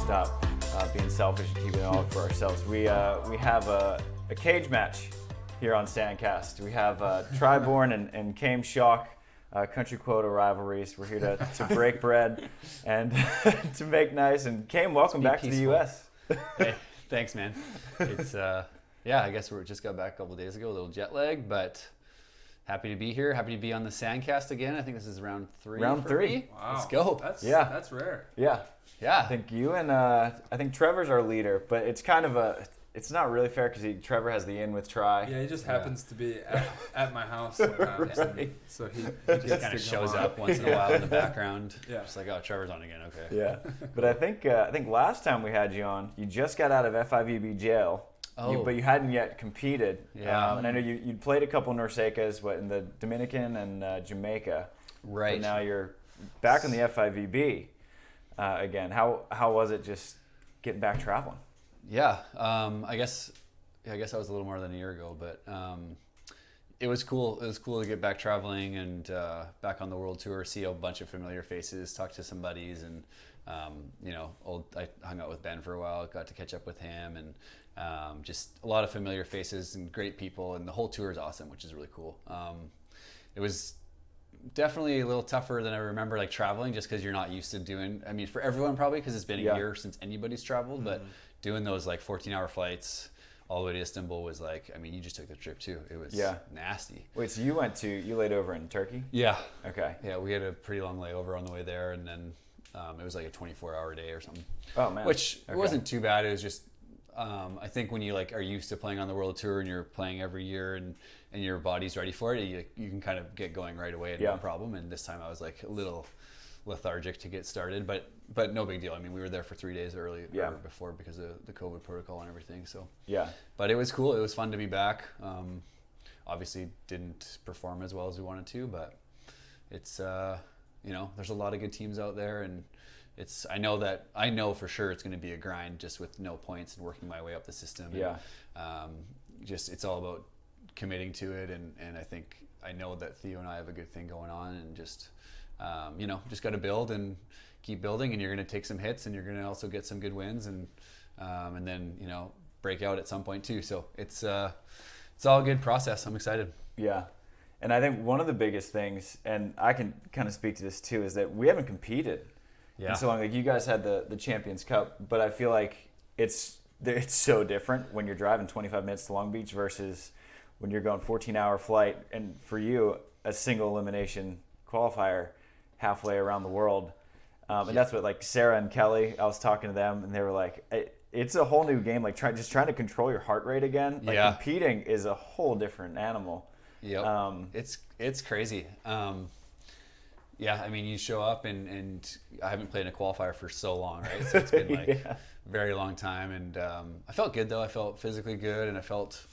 stop being selfish and keeping it all for ourselves. We have a cage match here on SANDCAST. We have Bourne and Chaim Schalk, country quota rivalries. We're here to break bread and to make nice. And Chaim, welcome back to the U.S. Hey, thanks, man. It's I guess we just got back a couple of days ago, a little jet lag, but happy to be here. Happy to be on the SANDCAST again. I think this is round 3. Round 3. Me. Wow. Let's go. That's rare. Yeah. Yeah. I think you and I think Trevor's our leader, but it's kind of it's not really fair because Trevor has the in with try. Yeah, he just happens to be at my house sometimes. Right. So he just kind of shows up once in a while in the background. Yeah. Just like, oh, Trevor's on again. Okay. Yeah. But I think last time we had you on, you just got out of FIVB jail. Oh. But you hadn't yet competed. Yeah. And I know you'd played a couple Norsecas, in the Dominican and Jamaica. Right. But now you're back in the FIVB again. How was it just getting back traveling? Yeah. I guess that was a little more than a year ago, but it was cool. It was cool to get back traveling and back on the world tour, see a bunch of familiar faces, talk to some buddies, and I hung out with Ben for a while, got to catch up with him, and just a lot of familiar faces and great people, and the whole tour is awesome, which is really cool. It was definitely a little tougher than I remember, like traveling, just because you're not used to doing. I mean, for everyone probably, because it's been a year since anybody's traveled, but doing those like 14-hour flights all the way to Istanbul was like, I mean, you just took the trip too. It was nasty. Wait, so you laid over in Turkey? Yeah. Okay. Yeah, we had a pretty long layover on the way there, and then it was like a 24-hour day or something. Oh man. Which it wasn't too bad. It was just I think when you like are used to playing on the world tour and you're playing every year and your body's ready for it, you can kind of get going right away and no problem. And this time I was like a little lethargic to get started, but no big deal. I mean, we were there for 3 days early before because of the COVID protocol and everything. So but it was cool. It was fun to be back. Obviously didn't perform as well as we wanted to, but it's there's a lot of good teams out there, and I know for sure it's going to be a grind just with no points and working my way up the system. And, just it's all about committing to it, and I know that Theo and I have a good thing going on, and just just got to build and keep building, and you're going to take some hits, and you're going to also get some good wins, and then break out at some point too. So it's all a good process. I'm excited. Yeah. And I think one of the biggest things, and I can kind of speak to this too, is that we haven't competed in so long. Like you guys had the Champions Cup, but I feel like it's so different when you're driving 25 minutes to Long Beach versus when you're going 14-hour flight, and for you a single elimination qualifier halfway around the world. And that's what, like Sarah and Kelly, I was talking to them, and they were like, it's a whole new game. Like trying to control your heart rate again. Like competing is a whole different animal. Yep. It's crazy. I mean, you show up and I haven't played in a qualifier for so long, right? So it's been like a very long time, and I felt good though. I felt physically good, and I felt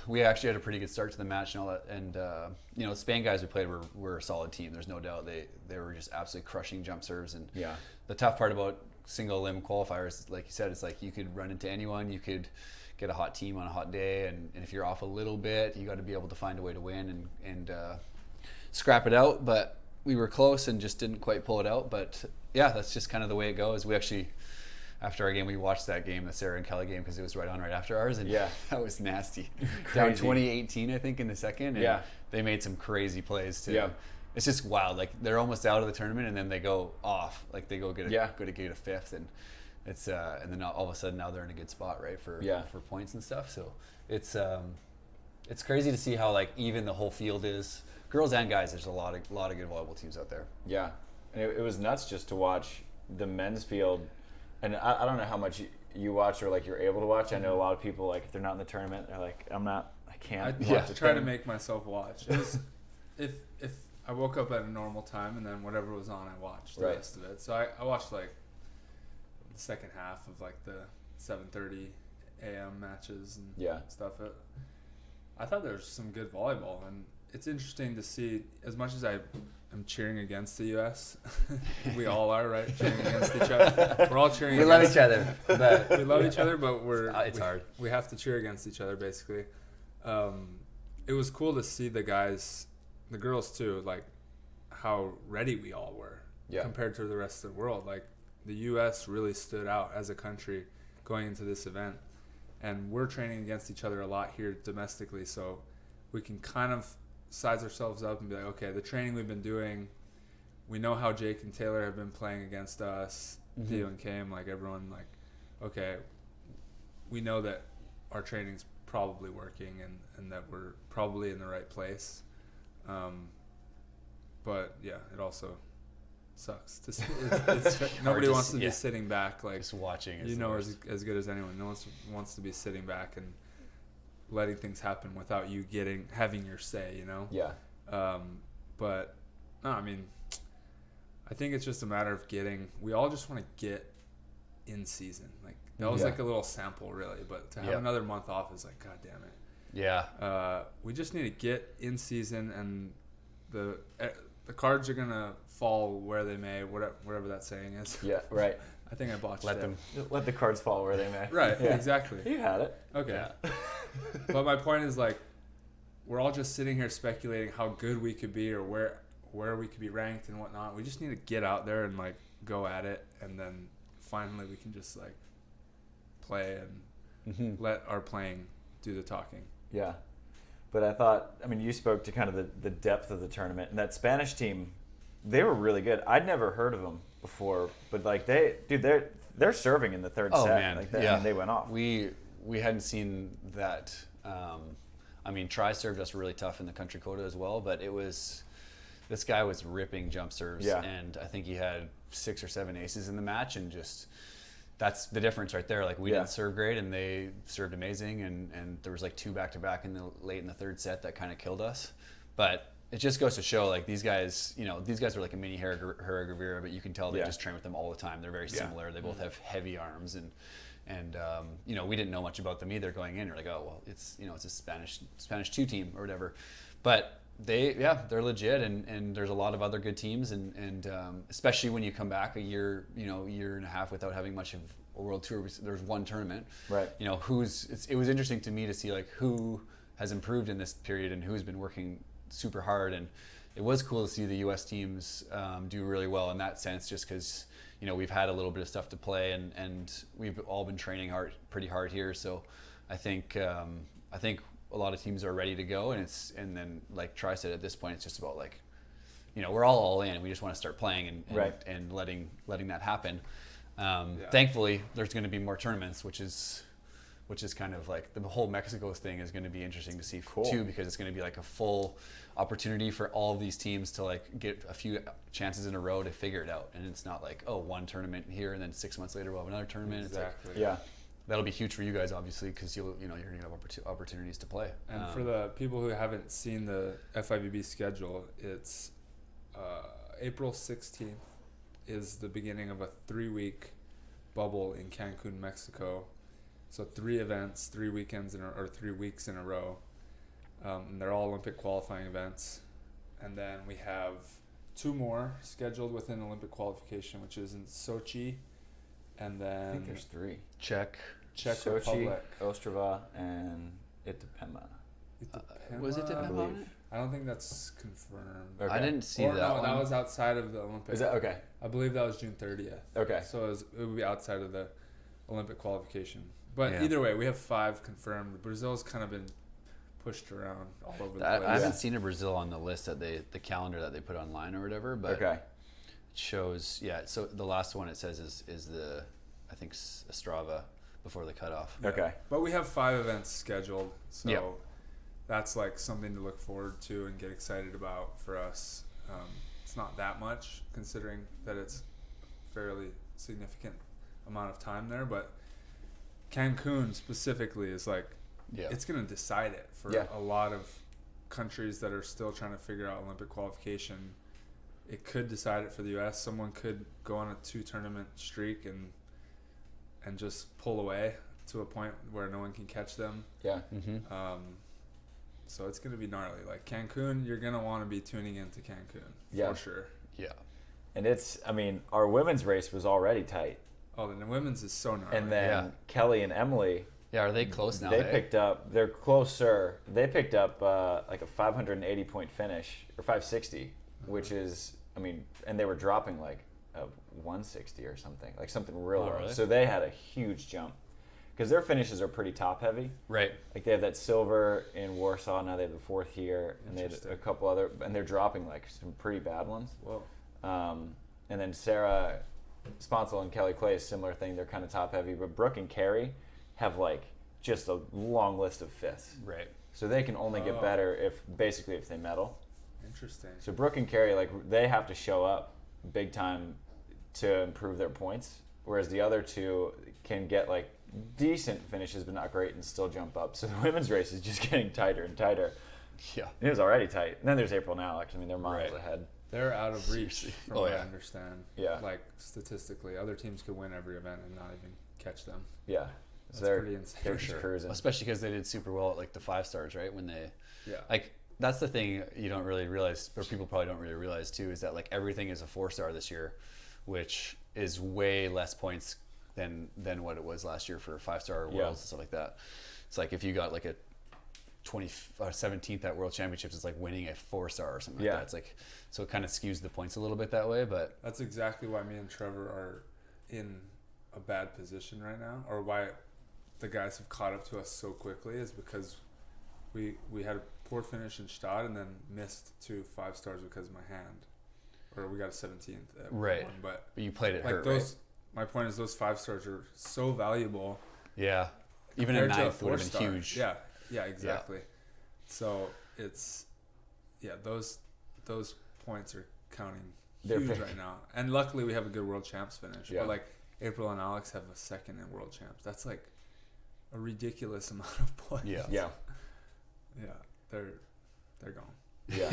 we actually had a pretty good start to the match and all that. And the Spain guys we played were a solid team. There's no doubt they were just absolutely crushing jump serves. And the tough part about single limb qualifiers, like you said, it's like you could run into anyone. You could get a hot team on a hot day, and if you're off a little bit, you got to be able to find a way to win and scrap it out. But we were close and just didn't quite pull it out. But that's just kind of the way it goes. We actually, after our game, we watched that game, the Sarah and Kelly game, because it was right after ours, and that was nasty. Down 2018, I think, in the second, and they made some crazy plays too. Yeah. It's just wild. Like they're almost out of the tournament, and then they go off. Like they go get a fifth, and it's and then all of a sudden now they're in a good spot, right, for points and stuff. So it's crazy to see how like even the whole field is, girls and guys. There's a lot of good volleyball teams out there. Yeah, and it was nuts just to watch the men's field, and I don't know how much you watch or like you're able to watch. I know a lot of people, like if they're not in the tournament, they're like, I can't. I try to make myself watch. It was, if I woke up at a normal time and then whatever was on, I watched the rest of it. So I watched like the second half of like the 7:30 a.m. matches and stuff. I thought there was some good volleyball, and it's interesting to see. As much as I am cheering against the U.S., we all are, right? Cheering against each other. We're all cheering. We love each other. But we love each other, but it's hard. We have to cheer against each other, basically. It was cool to see the guys, the girls too, like how ready we all were compared to the rest of the world. Like the U.S. really stood out as a country going into this event. And we're training against each other a lot here domestically, so we can kind of size ourselves up and be like, okay, the training we've been doing, we know how Jake and Taylor have been playing against us, Theo and Cam, like everyone, like, okay, we know that our training's probably working and that we're probably in the right place. But yeah, it also sucks to see. Nobody wants to be sitting back, like, just watching. You know, as good as anyone. No one wants to be sitting back and letting things happen without you having your say. You know. Yeah. But no, I mean, I think it's just a matter of we all just want to get in season. Like that was like a little sample, really. But to have another month off is like, God damn it. Yeah. We just need to get in season, and the cards are gonna fall where they may, whatever that saying is. Yeah, right. I think I botched let it. Let the cards fall where they may. Right, exactly. You had it. Okay. Yeah. But my point is, like, we're all just sitting here speculating how good we could be or where we could be ranked and whatnot. We just need to get out there and, like, go at it, and then finally we can just, like, play and let our playing do the talking. Yeah. But you spoke to kind of the depth of the tournament, and that Spanish team, they were really good. I'd never heard of them before, but like they're serving in the third set. Man. Like I mean, they went off. We hadn't seen that. Tri served us really tough in the country quota as well, but this guy was ripping jump serves, and I think he had 6 or 7 aces in the match, and just that's the difference right there. Like we didn't serve great, and they served amazing, and there was like 2 back-to-back late in the third set that kind of killed us. But it just goes to show, like, these guys were like a mini Herrera, but you can tell they just train with them all the time. They're very similar. They both have heavy arms, and we didn't know much about them either going in. We're like, oh well, it's a Spanish 2 team or whatever, but they're legit, and there's a lot of other good teams, and especially when you come back a year and a half without having much of a world tour. There's one tournament, right? It was interesting to me to see, like, who has improved in this period and who's been working super hard, and it was cool to see the U.S. teams do really well in that sense, just because we've had a little bit of stuff to play, and we've all been training pretty hard here. So I think a lot of teams are ready to go, and then like Tri said, at this point it's just about, like, we're all in. We just want to start playing and letting that happen. Thankfully, there's going to be more tournaments, which is kind of like the whole Mexico thing is going to be interesting to see too, because it's going to be like a full opportunity for all of these teams to, like, get a few chances in a row to figure it out, and it's not like, oh, one tournament here and then 6 months later we'll have another tournament. Exactly. It's like, that'll be huge for you guys, obviously, because you're going to have opportunities to play. And for the people who haven't seen the FIVB schedule, it's April 16th is the beginning of a 3-week bubble in Cancun, Mexico. So 3 events, 3 weekends or 3 weeks in a row, and they're all Olympic qualifying events. And then we have 2 more scheduled within Olympic qualification, which is in Sochi, and then I think there's 3. Czech Sochi, Republic, Ostrava, and Itapema. Was it I believe. I don't think that's confirmed. Okay. I didn't see that. No, one. that was outside of the Olympics. Is that okay? I believe that was June 30th. Okay. So it would be outside of the Olympic qualification. But either way, we have 5 confirmed. Brazil's kind of been pushed around all over the place. I haven't seen a Brazil on the list the calendar that they put online or whatever, but it shows. So the last one it says is the, I think, Strava before the cutoff. Yeah. Okay. But we have 5 events scheduled, so that's like something to look forward to and get excited about for us. It's not that much considering that it's a fairly significant amount of time there, but Cancun specifically is like, it's going to decide it for a lot of countries that are still trying to figure out Olympic qualification. It could decide it for the U.S. Someone could go on a 2-tournament streak and just pull away to a point where no one can catch them. Yeah. Mm-hmm. So it's going to be gnarly. Like Cancun, you're going to want to be tuning into Cancun for sure. Yeah. And our women's race was already tight. Oh, the women's is so gnarly. And then Kelly and Emily. Yeah, are they close now? They're closer. They picked up like a 580 point finish, or 560, which is, and they were dropping like 160 or something, like something real low. Really? So they had a huge jump because their finishes are pretty top heavy. Right. Like they have that silver in Warsaw, now they have the fourth here, and they had a couple other, and they're dropping like some pretty bad ones. Whoa. And then Sarah Sponsel and Kelly Clay is similar thing. They're kind of top heavy, but Brooke and Carrie have like just a long list of fifths. Right. So they can only get better if they medal. Interesting. So Brooke and Carrie, like they have to show up big time to improve their points, whereas the other two can get like decent finishes but not great and still jump up. So the women's race is just getting tighter and tighter. Yeah. And it was already tight. And then there's April and Alex. I mean, they're miles Right. ahead. They're out of reach, from what I understand. Yeah. Like, statistically, other teams could win every event and not even catch them. Yeah. That's So they're pretty insane. they're just cruising. Especially because they did super well at like the 5 stars, right? When they, Yeah. like, that's the thing you don't really realize, or people probably don't really realize too, is that like everything is a 4-star this year, which is way less points than what it was last year for 5-star worlds and stuff like that. It's like if you got like a 17th at World Championships, it's like winning a 4-star or something like that. It's like, so it kind of skews the points a little bit that way, but That's exactly why me and Trevor are in a bad position right now, or why the guys have caught up to us so quickly, is because we had a poor finish in Stade and then missed 2 5 stars because of my hand, or we got a 17th at right. one, but you played it like hurt, those. right? My point is those 5 stars are so valuable. Yeah, even a compared 9th to a would have been 4-star. huge. Yeah, exactly. So it's those points are counting huge right now. And luckily we have a good World Champs finish. Yeah. But like April and Alex have a second in World Champs. That's like a ridiculous amount of points. Yeah. Yeah. They're gone. Yeah.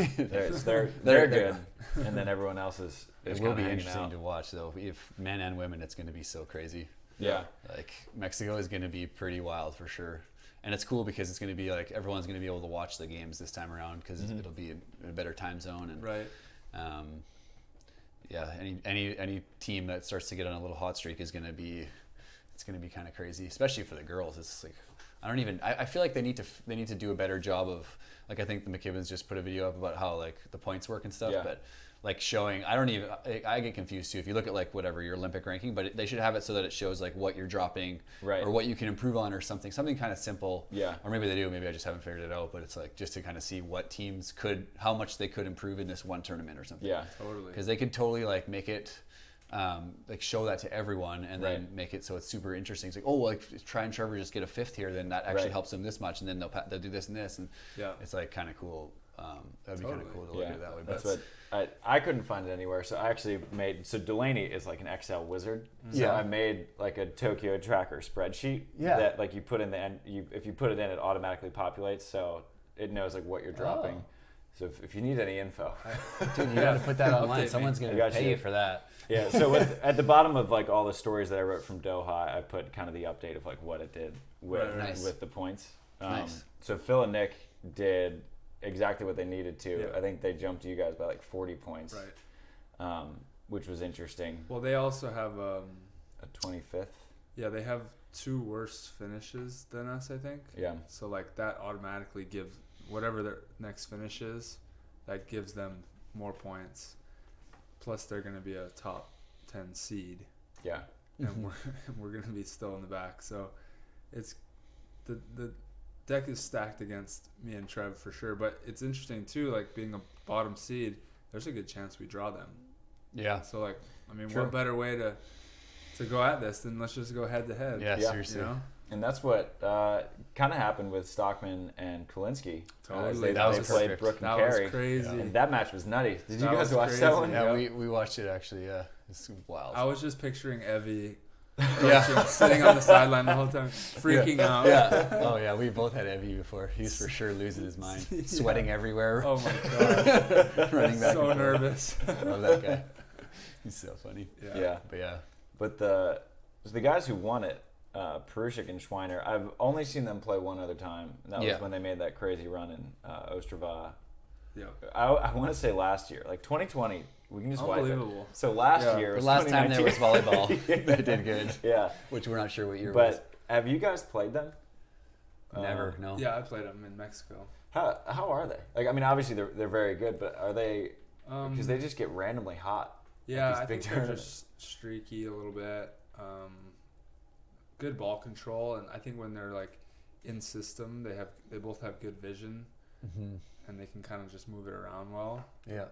They're good. And then everyone else is It will be hanging interesting out. to watch though. If men and women, it's going to be so crazy. Yeah. Like Mexico is going to be pretty wild for sure. And it's cool because it's going to be like everyone's going to be able to watch the games this time around because it'll be in a better time zone. And right. Any team that starts to get on a little hot streak is going to be kind of crazy, especially for the girls. It's like I feel like they need to do a better job of, like, I think the McKibbins just put a video up about how like the points work and stuff, but like showing, I get confused too if you look at like whatever your Olympic ranking, but they should have it so that it shows like what you're dropping or what you can improve on or something kind of simple. Or maybe they do, maybe I just haven't figured it out, but it's like just to kind of see what teams how much they could improve in this one tournament or something. Yeah, totally. Because they could totally like make it like show that to everyone and then make it so it's super interesting. It's like, oh, like try and Trevor just get a 5th here, then that actually helps them this much, and then they'll do this and this, and it's like kind of cool. That'd be kind of cool to look at it that way. But that's what I couldn't find it anywhere, so I actually made. So Delaney is like an Excel wizard. So I made like a Tokyo tracker spreadsheet that like you put in if you put it in, it automatically populates, so it knows like what you're dropping. So if you need any info, dude, you got to put that online. Someone's gonna pay you for that. Yeah. So at the bottom of like all the stories that I wrote from Doha, I put kind of the update of like what it did with the points. So Phil and Nick did exactly what they needed to. I think they jumped you guys by like 40 points, which was interesting. Well, they also have a 25th. Yeah, they have 2 worse finishes than us, I think. Yeah. So like that automatically gives whatever their next finish is, that gives them more points. Plus, they're going to be a top 10 seed. Yeah. And we're going to be still in the back. So it's the deck is stacked against me and Trev for sure. But it's interesting too, like being a bottom seed, there's a good chance we draw them. Yeah. So like, I mean, what better way to go at this than let's just go head to head. Yeah, seriously. You know? And that's what kind of happened with Stockman and Kulinski. Totally. They played Brooke and Carey. That was crazy. And that match was nutty. Did you guys watch that one? Yeah, we watched it actually. Yeah, it's wild. I was just picturing Evie sitting on the sideline the whole time, freaking out. Yeah. Oh yeah, we both had Evie before. He's for sure losing his mind, sweating everywhere. Oh my god. Running back. So nervous. Love that guy. He's so funny. Yeah. But the guys who won it, Perushik and Schweiner, I've only seen them play one other time. And that was when they made that crazy run in Ostrava. Yeah. I want to say last year, like 2020. We can just wipe it. Unbelievable. So last year, the last time there was volleyball, they did good. Yeah. Which we're not sure what year was. But have you guys played them? Never. No. Yeah, I played them in Mexico. How are they? Like, I mean, obviously they're very good, but are they? Because they just get randomly hot. Yeah, these I big think they're tournaments. just streaky a little bit. Good ball control, and I think when they're like in system, they both have good vision, and they can kind of just move it around well. Yeah.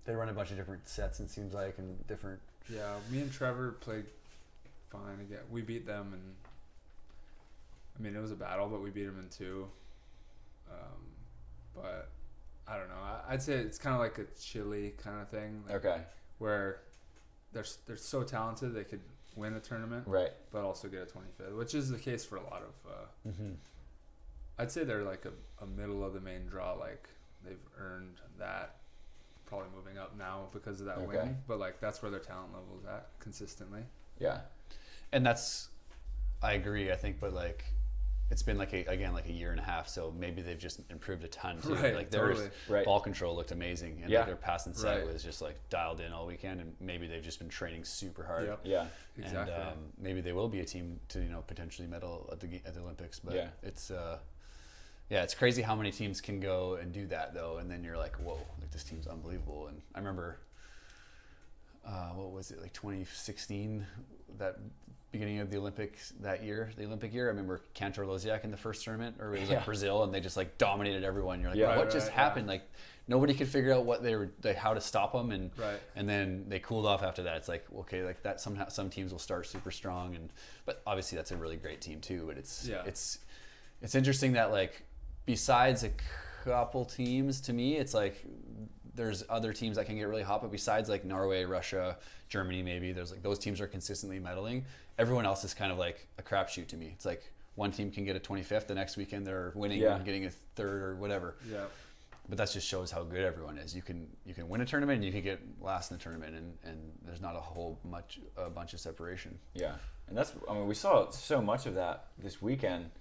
They run a bunch of different sets, it seems like, and different. Yeah, me and Trevor played fine again. We beat them, and I mean it was a battle, but we beat them in 2. But I don't know. I'd say it's kind of like a Chile kind of thing. Like, Okay. Where they're so talented they could win a tournament, Right. but also get a 25th, which is the case for a lot of. I'd say they're like a middle of the main draw. Like they've earned that. Probably moving up now because of that win, but like that's where their talent level is at consistently. Yeah. And that's, I agree. I think, but like, it's been like a year and a half, so maybe they've just improved a ton too. Right, like their Right. ball control looked amazing, and Yeah. like their pass and set Right. was just like dialed in all weekend, and maybe they've just been training super hard. Yep. Yeah. Exactly. And maybe they will be a team to potentially medal at the Olympics. But it's it's crazy how many teams can go and do that though, and then you're like, whoa, like this team's unbelievable. And I remember, what was it, like 2016, that beginning of the Olympics that year, the Olympic year. I remember Cantor Loziak in the first tournament, or it was like Brazil, and they just like dominated everyone. You're like, what just happened? Like nobody could figure out what they were, like, how to stop them, and and then they cooled off after that. It's like, okay, like that somehow some teams will start super strong, but obviously that's a really great team too. But it's interesting that like besides a couple teams, to me, it's like there's other teams that can get really hot, but besides like Norway, Russia, Germany, maybe there's like those teams are consistently medaling. Everyone else is kind of like a crapshoot to me. It's like one team can get a 25th, the next weekend they're winning and getting a 3rd or whatever. Yeah. But that just shows how good everyone is. You can win a tournament and you can get last in the tournament, and there's not a bunch of separation. Yeah, and that's, I mean, we saw so much of that this weekend,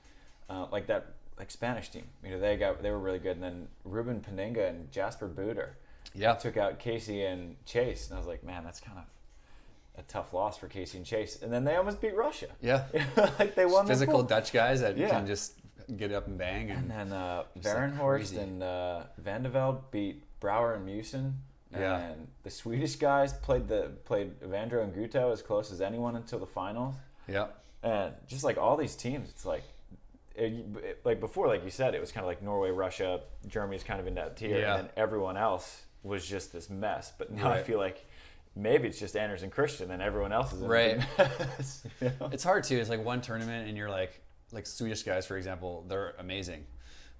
like that. Like Spanish team, they were really good, and then Ruben Peninga and Jasper Buder, took out Casey and Chase, and I was like, man, that's kind of a tough loss for Casey and Chase, and then they almost beat Russia. Yeah, like they won. Physical Dutch guys that can just get up and bang, and then Varenhorst and Van de Velde beat Brouwer and Mewsen. And the Swedish guys played Evandro and Guto as close as anyone until the finals. Yeah, and just like all these teams, it's like. Like before, like you said, it was kind of like Norway, Russia, Germany's kind of in that tier, and then everyone else was just this mess. But now I feel like maybe it's just Anders and Christian, and everyone else is in the mess. You know? It's hard too. It's like one tournament, and you're like Swedish guys, for example, they're amazing,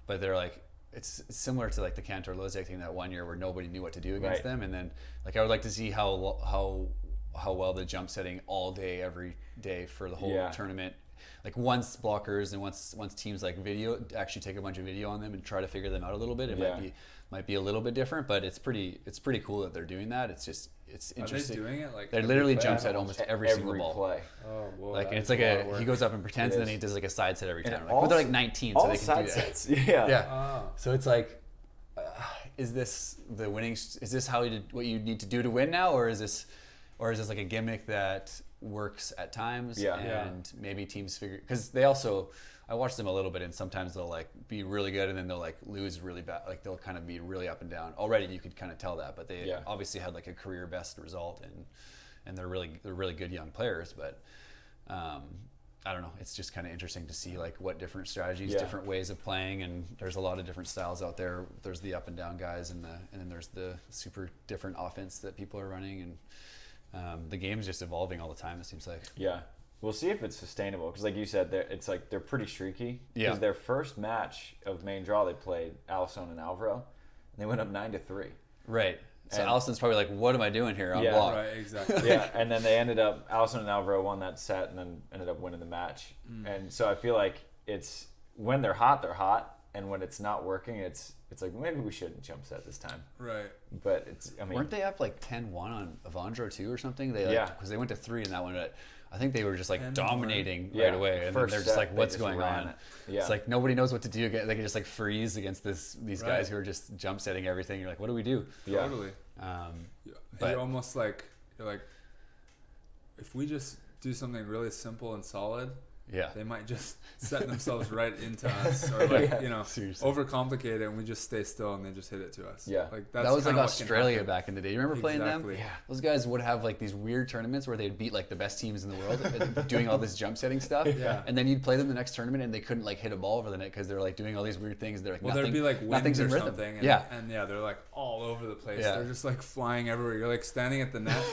but they're like, it's similar to like the Cantor Loziak thing that one year where nobody knew what to do against them, and then like I would like to see how well the jump setting all day every day for the whole tournament. Like once blockers and once teams like video actually take a bunch of video on them and try to figure them out a little bit, it might be a little bit different, but it's pretty cool that they're doing that. It's interesting. Are they doing it like they literally jumps at almost every single ball. Play. Oh boy! Like, and it's like he goes up and pretends, and then he does like a side set every time. Like, but they're like 19, so they can do that. Sets. Yeah. Oh. So it's like, is this the winning? Is this what you need to do to win now, or is this like a gimmick that works at times? And maybe teams figure, because they also, I watch them a little bit, and sometimes they'll like be really good and then they'll like lose really bad. Like they'll kind of be really up and down. Already you could kind of tell that, but they obviously had like a career best result, and they're really good young players. But I don't know. It's just kind of interesting to see like what different strategies, different ways of playing, and there's a lot of different styles out there. There's the up and down guys, and then there's the super different offense that people are running, and the game's just evolving all the time, it seems like. Yeah. We'll see if it's sustainable, because like you said, they're pretty streaky. Because their first match of main draw, they played Alisson and Alvaro, and they went up 9-3. Right. So Alisson's probably like, what am I doing here on block? Right, exactly. And then they ended up, Alisson and Alvaro won that set and then ended up winning the match. And so I feel like it's, when they're hot, and when it's not working, it's like, maybe we shouldn't jump set this time. Right. But it's, I mean, weren't they up like 10-1 on Evandro too or something? They because they went to 3 in that one. I think they were just like dominating right away, and then they're just like, what's going on? It's like nobody knows what to do. They can just like freeze against these guys who are just jump setting everything. You're like, what do we do? Totally. But you're almost like, if we just do something really simple and solid, they might just set themselves right into us, or like Seriously. overcomplicate it, and we just stay still and they just hit it to us. Like that was like Australia back in the day. You remember playing them? Yeah. Those guys would have like these weird tournaments where they'd beat like the best teams in the world doing all this jump setting stuff. Yeah. And then you'd play them the next tournament and they couldn't like hit a ball over the net because they're like doing all these weird things. They're like there'd be like winds or something. And, and they're like all over the place. They're just like flying everywhere. You're like standing at the net.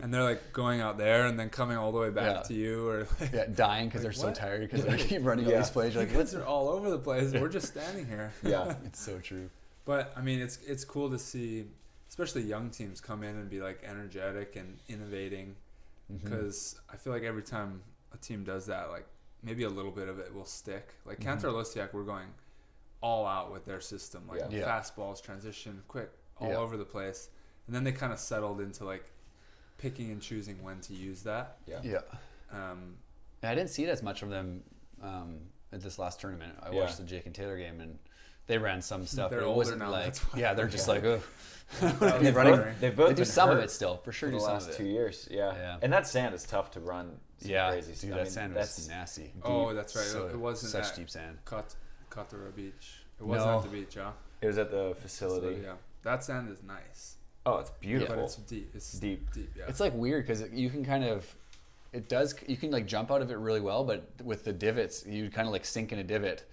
And they're like going out there and then coming all the way back to you, or like, dying because they're so tired because they keep running all these plays. You're like, what's are all over the place? We're just standing here. Yeah, it's so true. But I mean, it's cool to see, especially young teams come in and be like energetic and innovating, because I feel like every time a team does that, like maybe a little bit of it will stick. Like Kantar Losiak, we're going all out with their system, like fastballs, transition, quick, all over the place, and then they kind of settled into like picking and choosing when to use that. I didn't see it as much of them at this last tournament. I watched the Jake and Taylor game, and they ran some stuff. They're but it older wasn't now, like they're just like, oh. They've both do some of it still, for sure. For the last 2 years, and that sand is tough to run. Crazy dude, that sand was nasty. Deep. Oh, that's right. So it wasn't such deep sand. Katara Beach. It wasn't at the beach, huh? It was at the facility. Yeah, that sand is nice. Oh, it's beautiful. But it's deep. It's deep. Yeah. It's like weird because you can kind of, you can like jump out of it really well, but with the divots, you kind of like sink in a divot.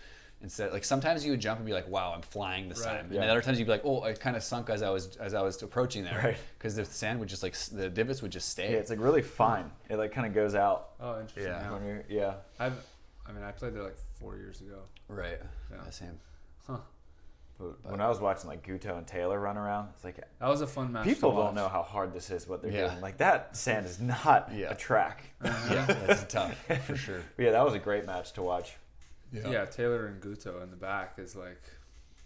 Instead, like sometimes you would jump and be like, "Wow, I'm flying this time," and then other times you'd be like, "Oh, I kind of sunk as I was approaching there," because the sand would just like the divots would just stay. Yeah, it's like really fine. It like kind of goes out. Oh, interesting. I played there like 4 years ago. Right. Yeah. Same. Huh. But when I was watching like Guto and Taylor run around, it's like that was a fun match. People don't know how hard this is. What they're doing, like that sand is not a track. That's tough for sure. But that was a great match to watch. Yeah, Taylor and Guto in the back is like,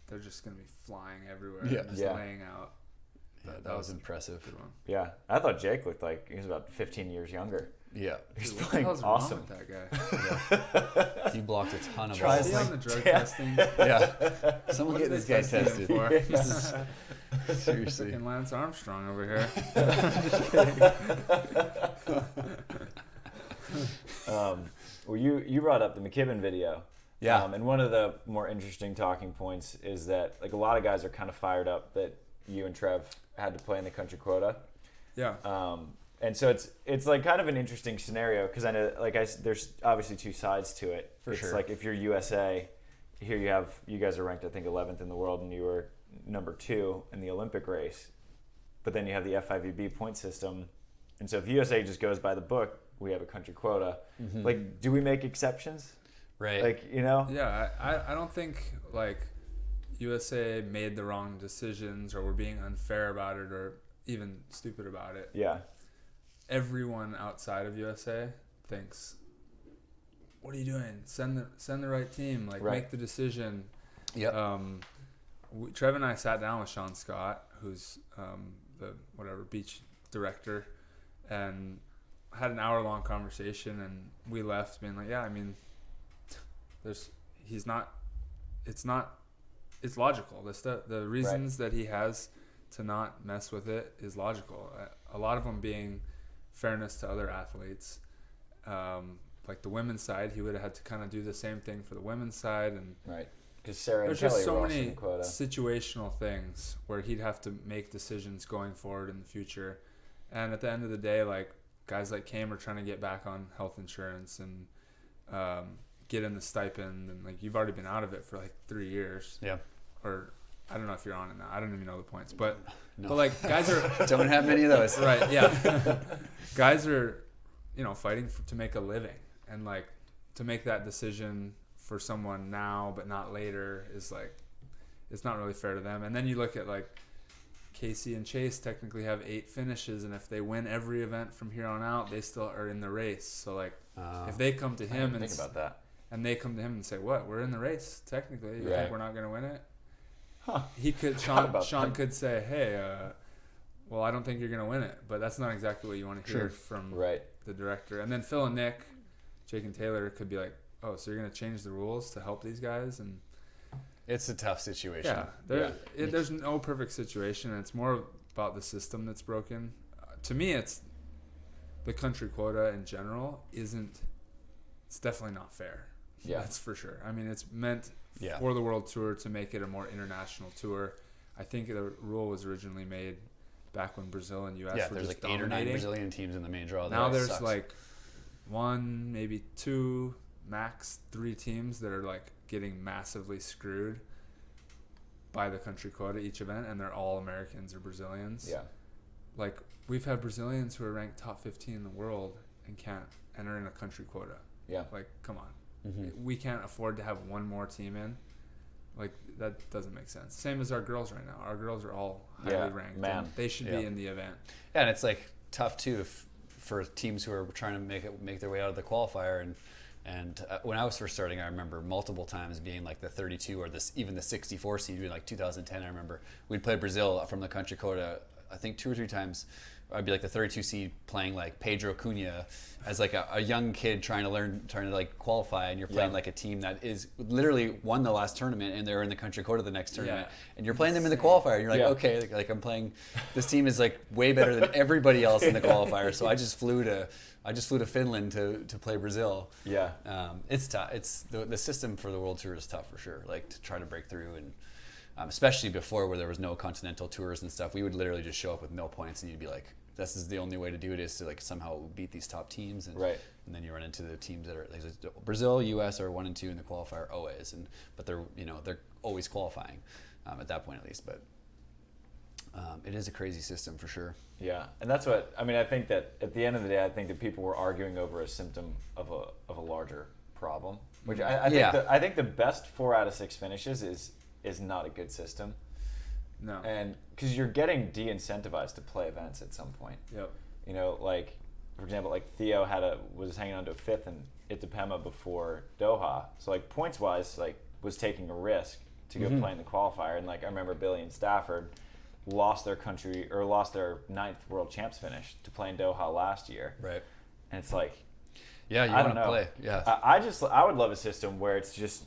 they're just gonna be flying everywhere, and just laying out. That was impressive. Good one. Yeah, I thought Jake looked like he was about 15 years younger. Yeah, he's playing awesome. Wrong with that guy? He blocked a ton of balls. balls. Is he on the drug testing? Someone get this guy tested. Seriously, freaking Lance Armstrong over here. Well, you brought up the McKibben video. Yeah. And one of the more interesting talking points is that like a lot of guys are kind of fired up that you and Trev had to play in the country quota. Yeah. And so it's like kind of an interesting scenario because I know there's obviously two sides to it. For sure. It's like if you're USA, here you guys are ranked I think 11th in the world and you were number 2 in the Olympic race. But then you have the FIVB point system. And so if USA just goes by the book, we have a country quota. Like, do we make exceptions? Right. Like, you know? Yeah, I don't think like USA made the wrong decisions or were being unfair about it or even stupid about it. Yeah. Everyone outside of USA thinks, what are you doing? Send the right team. Like, make the decision. Yep. Trevor and I sat down with Chaim Schalk, who's the beach director, and had an hour-long conversation, and we left being like, it's logical. The reasons that he has to not mess with it is logical. A lot of them being fairness to other athletes. Like the women's side, he would have had to kind of do the same thing for the women's side, and right. Because Sarah there's and Kelly just so were many also in quota. situational things where he'd have to make decisions going forward in the future. And at the end of the day, like guys like Cam are trying to get back on health insurance and get in the stipend, and like you've already been out of it for like 3 years. Yeah. Or I don't know if you're on it now. I don't even know the points, but like guys are don't have many of those. Right. Yeah. Guys are, fighting to make a living, and like to make that decision for someone now but not later is like, it's not really fair to them. And then you look at like Casey and Chase technically have 8 finishes, and if they win every event from here on out, they still are in the race. So like if they come to him think about that, and they come to him and say, "What? We're in the race technically. You think we're not going to win it?" Huh. He could Sean could say, "Hey, well, I don't think you're going to win it," but that's not exactly what you want to hear from the director. And then Phil and Nick, Jake and Taylor could be like, "Oh, so you're going to change the rules to help these guys?" And it's a tough situation. There's no perfect situation, and it's more about the system that's broken. To me, it's the country quota in general it's it's definitely not fair. Yeah, that's for sure. I mean, it's meant for the World Tour to make it a more international tour. I think the rule was originally made back when Brazil and US were there's just like 8 or 9 dominating. Brazilian teams in the main draw. Now there's like 1, maybe 2, max 3 teams that are like getting massively screwed by the country quota each event, and they're all Americans or Brazilians. Yeah. Like, we've had Brazilians who are ranked top 15 in the world and can't enter in a country quota. Yeah. Like, come on. We can't afford to have one more team in. Like, that doesn't make sense. Same as our girls right now. Our girls are all highly ranked. Man. They should be in the event. Yeah, and it's like tough too for teams who are trying to make their way out of the qualifier. And when I was first starting, I remember multiple times being like the 32 or even the 64 seed in like 2010. I remember we'd play Brazil from the country quota, I think 2 or 3 times. I'd be like the 32 seed playing like Pedro Cunha as like a young kid trying to like qualify, and you're playing like a team that is literally won the last tournament and they're in the country quota the next tournament, and you're playing them in the qualifier, and you're like, okay, like I'm playing, this team is like way better than everybody else in the qualifier. So I just flew to Finland to play Brazil. Yeah. It's tough. It's the system for the World Tour is tough for sure. Like to try to break through, and especially before where there was no continental tours and stuff, we would literally just show up with no points, and you'd be like, this is the only way to do it, is to like somehow beat these top teams, and then you run into the teams that are like Brazil, US are 1 and 2 in the qualifier always, but they're always qualifying at that point at least. But it is a crazy system for sure. Yeah, and that's what I mean. I think that at the end of the day, I think that people were arguing over a symptom of a larger problem, which I think the best 4 out of 6 finishes is not a good system. No. And because you're getting de-incentivized to play events at some point. Yep. You know, like, for example, like Theo was hanging on to a 5th in Itapema before Doha. So, like, points-wise, like, was taking a risk to go play in the qualifier. And, like, I remember Billy and Stafford lost their 9th world champs finish to play in Doha last year. Right. And it's like, yeah, you want to play. Yeah. I would love a system where it's just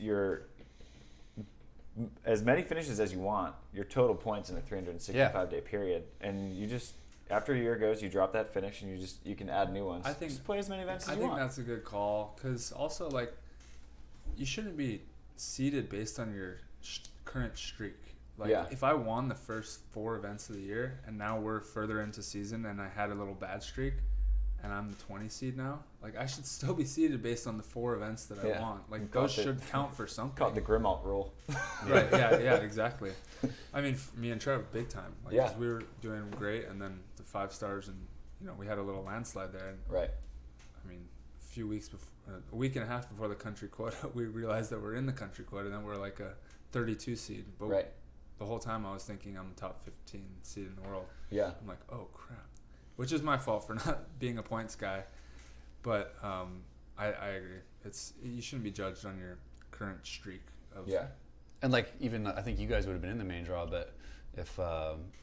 as many finishes as you want, your total points in a 365-day period, and you just, after a year goes, you drop that finish, and you can add new ones. I think just play as many events as you want. I think that's a good call, because also, like, you shouldn't be seeded based on your current streak. Like, if I won the first 4 events of the year, and now we're further into season, and I had a little bad streak, and I'm the 20 seed now, like, I should still be seeded based on the 4 events that I want. Like, those should count for something. Call it the Grimalt rule. Right, yeah, exactly. I mean, me and Trevor, big time. Like, 'cause we were doing great, and then the 5 stars, and, we had a little landslide there. And, I mean, a week and a half before the country quota, we realized that we're in the country quota, and then we're like a 32 seed. But the whole time I was thinking I'm the top 15 seed in the world. Yeah. I'm like, oh, crap. Which is my fault for not being a points guy, but I agree. You shouldn't be judged on your current streak of. Yeah, and like even I think you guys would have been in the main draw, but if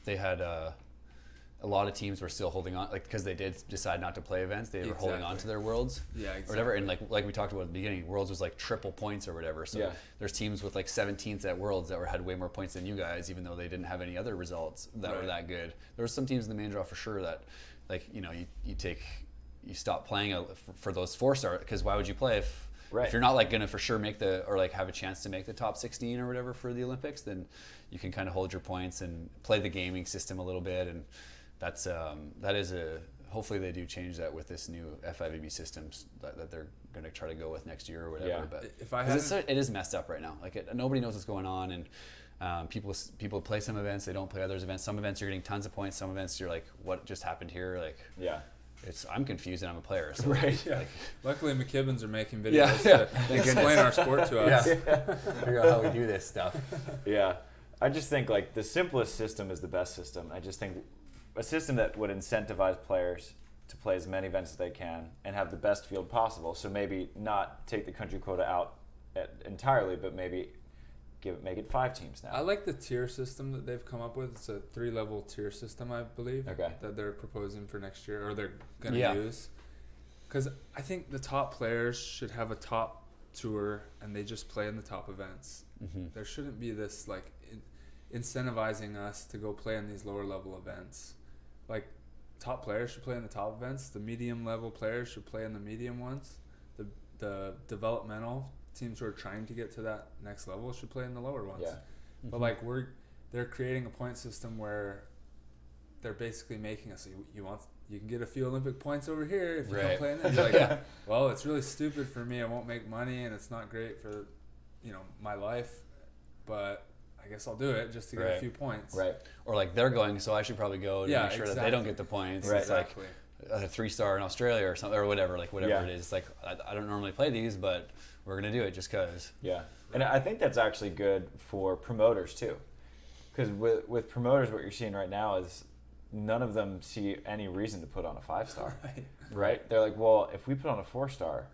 they had a lot of teams were still holding on, like because they did decide not to play events, they were holding on to their worlds, or whatever. And like we talked about at the beginning, worlds was like triple points or whatever. So there's teams with like 17th at worlds that had way more points than you guys, even though they didn't have any other results that were that good. There were some teams in the main draw for sure that, like you stop playing for those 4-star, because why would you play if you're not like gonna for sure make or like have a chance to make the top 16 or whatever for the Olympics? Then you can kind of hold your points and play the gaming system a little bit, and that is hopefully they do change that with this new FIVB systems that they're going to try to go with next year or whatever. Yeah. But it is messed up right now. Like nobody knows what's going on, and people play some events, they don't play others events. Some events you're getting tons of points. Some events you're like, what just happened here? Like, I'm confused and I'm a player. So Luckily, McKibbins are making videos to explain our sport to us. Figure out how we do this stuff. Yeah, I just think like the simplest system is the best system. I just think a system that would incentivize players to play as many events as they can and have the best field possible. So maybe not take the country quota out entirely, but maybe make it 5 teams now. I like the tier system that they've come up with. It's a 3-level tier system, I believe, that they're proposing for next year, or they're going to use. Because I think the top players should have a top tour, and they just play in the top events. Mm-hmm. There shouldn't be this like incentivizing us to go play in these lower level events. Like, top players should play in the top events. The medium level players should play in the medium ones. The the developmental teams who are trying to get to that next level should play in the lower ones. Yeah. But they're creating a point system where they're basically making us, you can get a few Olympic points over here if you don't play in this. Like, well, it's really stupid for me. I won't make money, and it's not great for, my life. But I guess I'll do it just to get a few points. Right. Or like they're going, so I should probably go to make sure that they don't get the points. Right. It's like a 3-star in Australia or something, or whatever. Like whatever it is. It's like I don't normally play these, but we're gonna do it just cause. Yeah, and I think that's actually good for promoters too, because with promoters, what you're seeing right now is none of them see any reason to put on a 5-star. Right? They're like, well, if we put on a 4-star,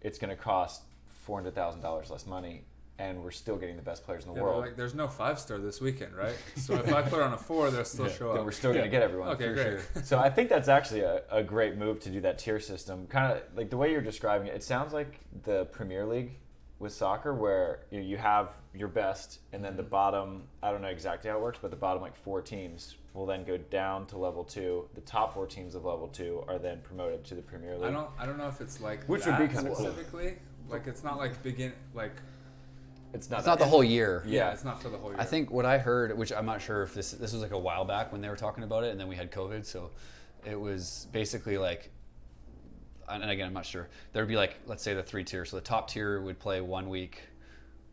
it's going to cost $400,000 less money, and we're still getting the best players in the world. Like, there's no 5-star this weekend, right? So if I put on a 4, they'll still show up. Then we're still going to get everyone. Okay, great. Sure. So I think that's actually a great move to do that tier system. Kind of like the way you're describing it, it sounds like the Premier League with soccer, where you have your best, and then the bottom, I don't know exactly how it works, but the bottom 4 teams will then go down to level 2. The top 4 teams of level 2 are then promoted to the Premier League. I don't know if it's like which that would be kind of specifically. Cool. Like it's not like it's not the whole year. Yeah, it's not for the whole year. I think what I heard, which I'm not sure if this was like a while back when they were talking about it, and then we had COVID, so it was basically like, and again, I'm not sure. There would be like, let's say the 3 tiers. So the top tier would play 1 week,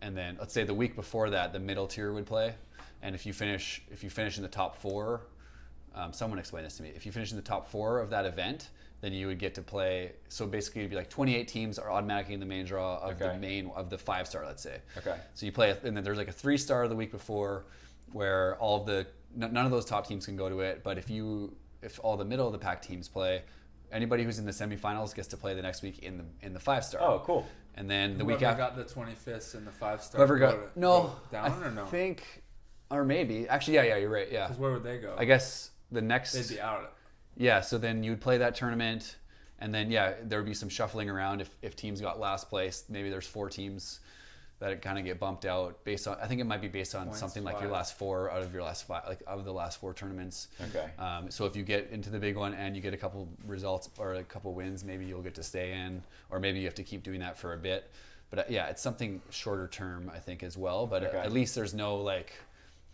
and then let's say the week before that, the middle tier would play. And if you finish in the top 4, someone explained this to me. If you finish in the top 4 of that event, then you would get to play. So basically, it'd be like 28 teams are automatically in the main draw of the 5-star, let's say. Okay. So you play, and then there's like a 3-star the week before, where none of those top teams can go to it. But if all the middle of the pack teams play, anybody who's in the semifinals gets to play the next week in the 5-star. Oh, cool. And then the whoever week after, got the 25th in the 5-star. Whoever got down or no? I think, or maybe actually, yeah, you're right. Yeah. Because where would they go? I guess the next. They'd be out. Yeah. So then you'd play that tournament, and then there would be some shuffling around if teams got last place. Maybe there's 4 teams that kind of get bumped out based on. I think it might be based on Points, something like your last 4 out of your last 5, like out of the last 4 tournaments. Okay. So if you get into the big one and you get a couple results or a couple wins, maybe you'll get to stay in, or maybe you have to keep doing that for a bit. But it's something shorter term, I think, as well. But at least there's no like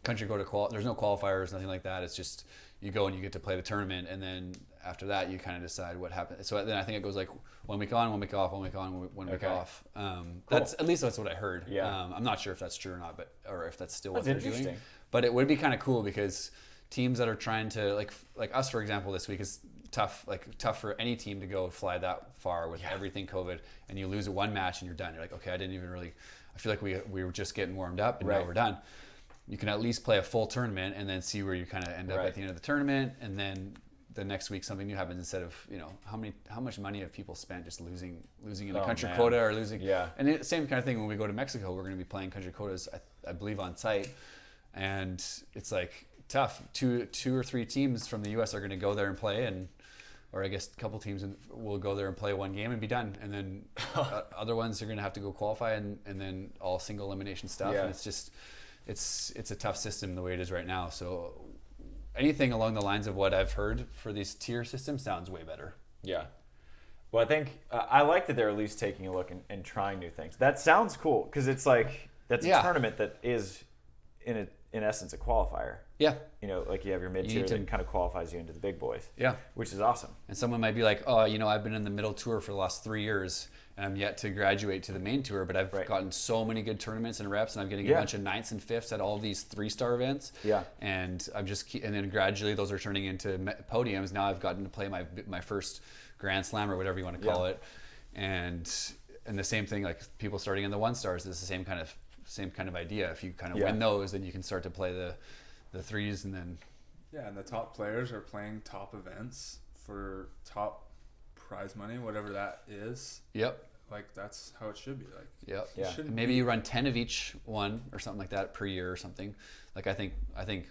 country go to there's no qualifiers, nothing like that. It's just you go and you get to play the tournament, and then after that you kind of decide what happens. So then I think it goes like 1 week on, 1 week off, 1 week on, 1 week off. Cool. At least that's what I heard. Yeah. I'm not sure if that's true or not, or if that's still what That's they're doing. interesting. But it would be kind of cool because teams that are trying to like us, for example, this week is tough for any team to go fly that far with everything COVID, and you lose one match and you're done. You're like, okay, I feel like we were just getting warmed up and now we're done. You can at least play a full tournament and then see where you kind of end up at the end of the tournament, and then the next week something new happens instead of how much money have people spent just losing in a country quota or losing. And the same kind of thing when we go to Mexico, we're going to be playing country quotas, I believe, on site, and it's like tough. Two or 3 teams from the U.S. are going to go there and play, or I guess a couple teams will go there and play 1 game and be done, and then other ones are going to have to go qualify and then all single elimination stuff. And it's just it's a tough system the way it is right now. So anything along the lines of what I've heard for these tier systems sounds way better. Yeah. Well, I think I like that they're at least taking a look and trying new things. That sounds cool because it's like that's a tournament that is in essence a qualifier. Yeah. Like you have your mid-tier that kind of qualifies you into the big boys. Yeah. Which is awesome. And someone might be like, oh, I've been in the middle tour for the last 3 years and I'm yet to graduate to the main tour, but I've gotten so many good tournaments and reps, and I'm getting a bunch of 9ths and 5ths at all these 3-star events. Yeah. And and then gradually those are turning into podiums. Now I've gotten to play my first Grand Slam or whatever you want to call it. And the same thing, like people starting in the 1-stars, is the same kind of idea. If you kind of win those, then you can start to play the 3s, and then and the top players are playing top events for top prize money, whatever that is. Yep. Like that's how it should be. Like yeah. And maybe you run 10 of each one or something like that per year or something. Like I think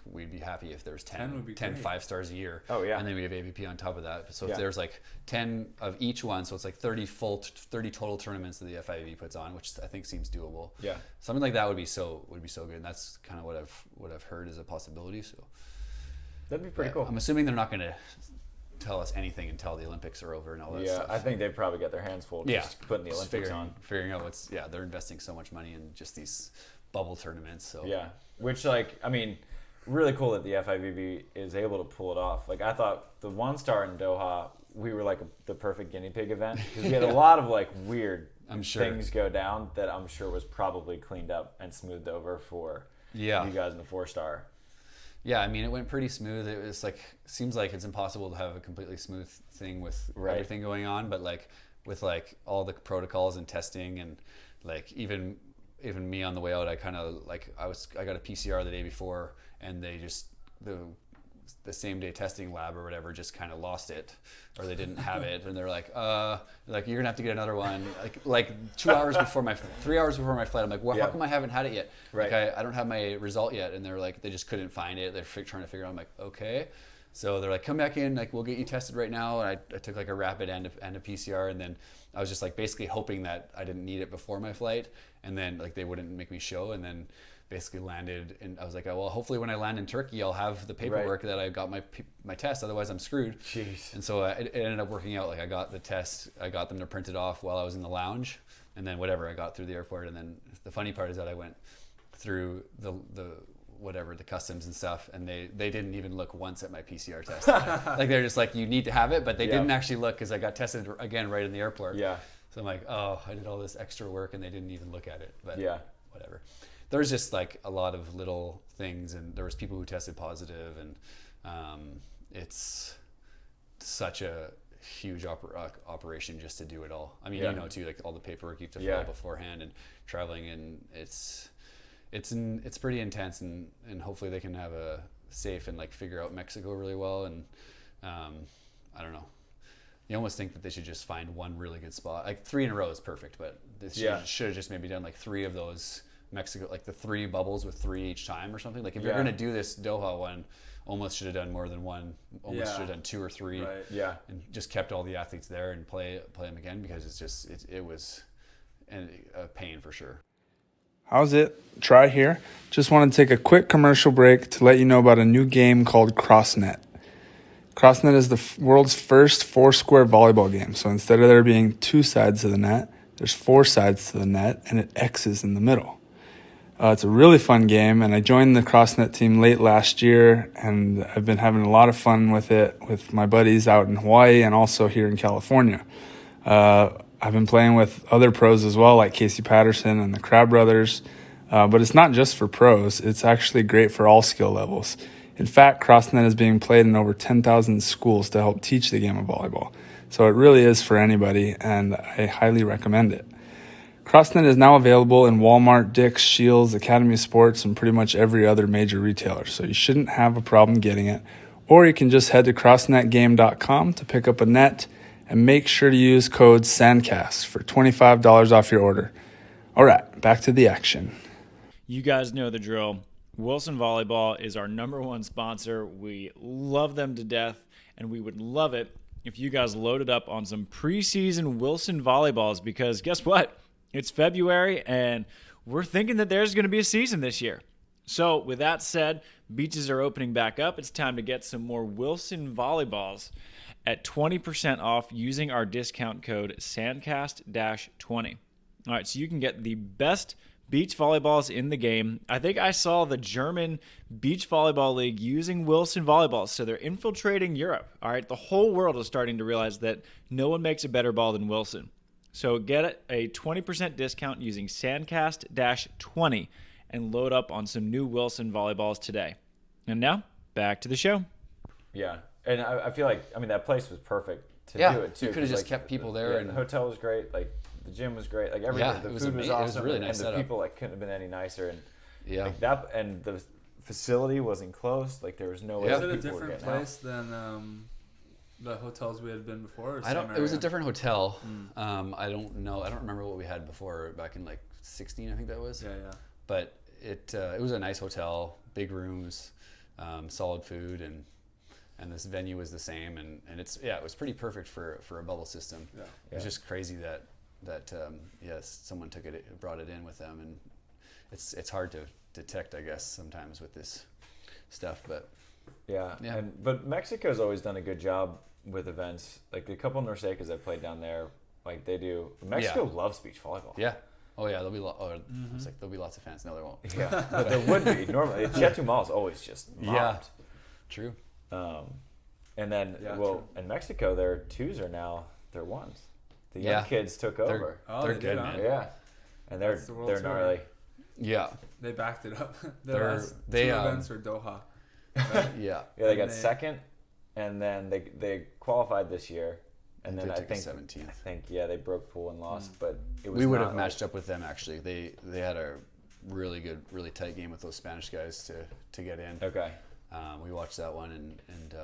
we'd be happy if there's 10 5-stars a year. Oh yeah. And then we have AVP on top of that. So if there's like 10 of each one, so it's like 30 total tournaments that the FIVB puts on, which I think seems doable. Yeah. Something like that would be so good. And that's kind of what I've heard is a possibility. So that'd be pretty cool. I'm assuming they're not going to tell us anything until the Olympics are over and all that yeah, stuff. I think they've probably got their hands full just putting the Olympics on. Figuring out they're investing so much money in just these bubble tournaments. So yeah, which like, I mean, really cool that the FIVB is able to pull it off. Like I thought the 1-star in Doha, we were like the perfect guinea pig event because we had a lot of like weird things go down that I'm sure was probably cleaned up and smoothed over for you guys in the 4-star. Yeah, I mean, it went pretty smooth. It was like, seems like it's impossible to have a completely smooth thing with everything going on, but like with like all the protocols and testing and like even me on the way out, I kind of like I got a PCR the day before, and they just the same day testing lab or whatever just kind of lost it, or they didn't have it, and they're like you're gonna have to get another one like 3 hours before my flight. I'm like, well, how come I haven't had it yet? Right. Like I don't have my result yet, and they're like, they just couldn't find it. They're trying to figure out. I'm like, okay. So they're like, come back in, like we'll get you tested right now. And I took like a rapid and a PCR, and then I was just like basically hoping that I didn't need it before my flight, and then like they wouldn't make me show, and then basically landed, and I was like, oh, well, hopefully when I land in Turkey, I'll have the paperwork that I got my test. Otherwise, I'm screwed. Jeez. And so it ended up working out. Like I got the test, I got them to print it off while I was in the lounge, and then whatever, I got through the airport. And then the funny part is that I went through the customs and stuff, and they didn't even look once at my PCR test. Like they're just like, you need to have it, but they didn't actually look because I got tested again right in the airport. Yeah. So I'm like, oh, I did all this extra work and they didn't even look at it. But whatever. There's just like a lot of little things, and there was people who tested positive, and it's such a huge operation just to do it all. I mean, you know too, like all the paperwork you have to fill out beforehand and traveling, and it's pretty intense, and hopefully they can have a safe and like figure out Mexico really well. And I don't know. You almost think that they should just find one really good spot. Like 3 in a row is perfect, but they should have just maybe done like 3 of those Mexico, like the 3 bubbles with 3 each time or something. Like if you're going to do this Doha one, almost should have done more than one. Almost should have done 2 or 3. Right. Yeah. And just kept all the athletes there and play them again, because it's just it was a pain for sure. How's it? Try here. Just want to take a quick commercial break to let you know about a new game called CrossNet. CrossNet is the world's first 4-square volleyball game. So instead of there being 2 sides to the net, there's 4 sides to the net, and it X's in the middle. It's a really fun game, and I joined the CrossNet team late last year, and I've been having a lot of fun with it with my buddies out in Hawaii and also here in California. I've been playing with other pros as well, like Casey Patterson and the Crabb brothers, but it's not just for pros. It's actually great for all skill levels. In fact, CrossNet is being played in over 10,000 schools to help teach the game of volleyball. So it really is for anybody, and I highly recommend it. CrossNet is now available in Walmart, Dick's, Shields, Academy Sports, and pretty much every other major retailer, so you shouldn't have a problem getting it. Or you can just head to crossnetgame.com to pick up a net, and make sure to use code SANDCAST for $25 off your order. All right, back to the action. You guys know the drill. Wilson Volleyball is our #1 sponsor. We love them to death, and we would love it if you guys loaded up on some preseason Wilson Volleyballs, because guess what? It's February, and we're thinking that there's going to be a season this year. So with that said, beaches are opening back up. It's time to get some more Wilson Volleyballs at 20% off using our discount code SANDCAST-20. All right, so you can get the best beach volleyballs in the game. I think I saw the German Beach Volleyball League using Wilson volleyballs, so they're infiltrating Europe. All right, the whole world is starting to realize that no one makes a better ball than Wilson. So get a 20% discount using SANDCAST-20 and load up on some new Wilson volleyballs today. And now, back to the show. Yeah, and I feel like, I mean, that place was perfect to do it too. You could have just kept people there. And the hotel was great. Like, the gym was great. Like, everything. The food was awesome. It was really nice and the setup. people, like, couldn't have been any nicer. And yeah, like that, and the facility was enclosed. Like, there was no way. Was it a different place than the hotels we had been before? It was a different hotel. I don't know. I don't remember what we had before, back in like 16, I think that was. Yeah. But it was a nice hotel, big rooms, solid food, and this venue was the same, and it was pretty perfect for a bubble system. Yeah. It was just crazy that someone brought it in with them, and it's hard to detect, I guess, sometimes with this stuff, but but Mexico's always done a good job with events. Like a couple of Norsecas I played down there, like they do. Mexico loves beach volleyball. Yeah. Oh yeah, there'll be it's like there'll be lots of fans. No, there won't. Yeah, but there would be normally. Chetumal is always just mobbed. Yeah. True. And then in Mexico their twos are now their ones. The young kids took over. They're good, man. Yeah, and they're gnarly. Yeah. They backed it up. They events were Doha. Right? Yeah, they got second, and then they qualified this year, and then I think 17th. They broke pool and lost, but it was we would have matched up with them actually. They had a really good, really tight game with those Spanish guys to get in. Okay. We watched that one, and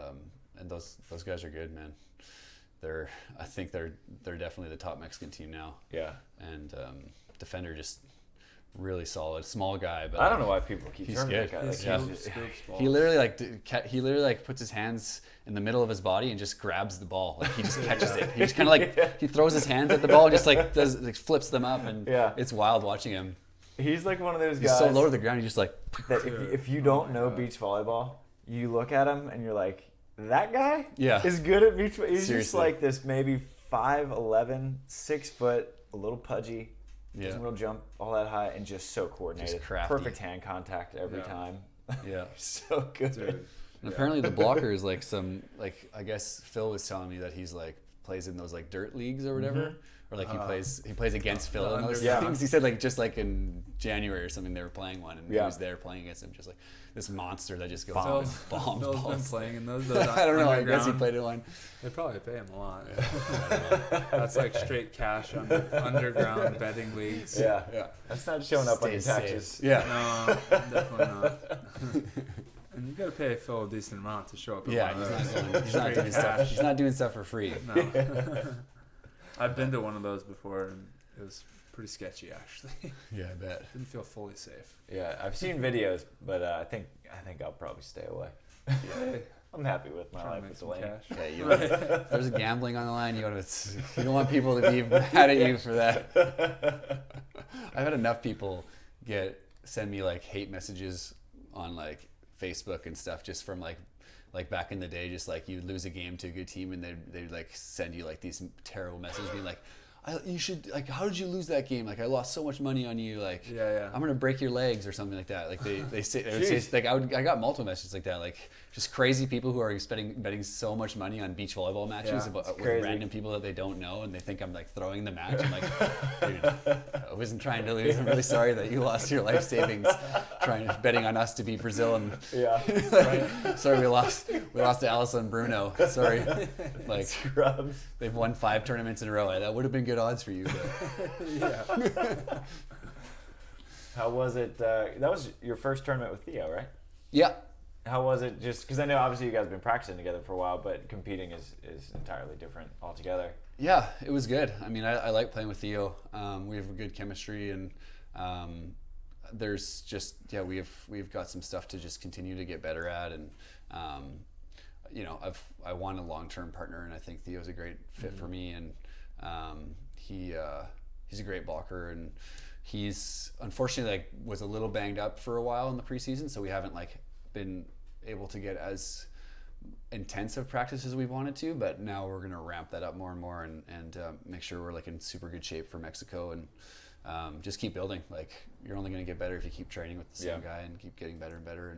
those guys are good, man. I think they're definitely the top Mexican team now. Yeah. And defender just really solid, small guy, but I don't know why people keep he's turning good. that guy. He literally puts his hands in the middle of his body and just grabs the ball. Like he just catches it. He just kind of he throws his hands at the ball and just flips them up, and it's wild watching him. He's like one of those guys. He's so low to the ground. He's just like. That if you don't know beach volleyball, you look at him and you're like, that guy is good at beach volleyball. He's just like this maybe 5'11", 6 foot, a little pudgy. Doesn't real jump all that high, and just so coordinated. Just crafty. Perfect hand contact every time. Yeah. So good. Dude. And apparently the blocker is I guess Phil was telling me that he's plays in those dirt leagues or whatever. Or he plays against Phil and those things. He said just in January or something they were playing one, and he was there playing against him, just this monster that just goes bombs Phil's balls. been playing in those I don't know. I guess he played in one. They probably pay him a lot. That's like straight cash on underground betting leagues. Yeah. That's not showing up on your taxes. Safe. Yeah. No, definitely not. And you gotta pay Phil a decent amount to show up. Yeah, he's not doing stuff. He's not doing stuff for free. No. I've been to one of those before, and it was pretty sketchy, actually. Yeah, I bet. Didn't feel fully safe. Yeah, I've seen videos, but I think I'll probably stay away. Yeah. I'm happy with my life with Elaine. Yeah, there's gambling on the line. You don't want people to be mad at you for that. I've had enough people send me hate messages on Facebook and stuff, just from like back in the day, just you lose a game to a good team and they'd send you these terrible messages being you should how did you lose that game? I lost so much money on you. I'm gonna break your legs or something like that. They say I got multiple messages like that. Just crazy people who are betting so much money on beach volleyball matches with random people that they don't know, and they think I'm throwing the match. I'm dude, I wasn't trying to lose. I'm really sorry that you lost your life savings betting on us to beat Brazil, and sorry we lost to Alice and Bruno. Sorry, Scrubs. They've won 5 tournaments in a row. That would have been good odds for you. But. How was it? That was your first tournament with Theo, right? Yeah. How was it? Just because I know obviously you guys have been practicing together for a while, but competing is entirely different altogether. Yeah, it was good. I mean, I like playing with Theo. We have a good chemistry, and there's just we've got some stuff to just continue to get better at, and I want a long-term partner, and I think Theo's a great fit for me, and he's a great blocker, and he's unfortunately was a little banged up for a while in the preseason, so we haven't been able to get as intensive practice as we wanted to, but now we're going to ramp that up more and more, and make sure we're in super good shape for Mexico, and just keep building. You're only going to get better if you keep training with the same guy and keep getting better and better,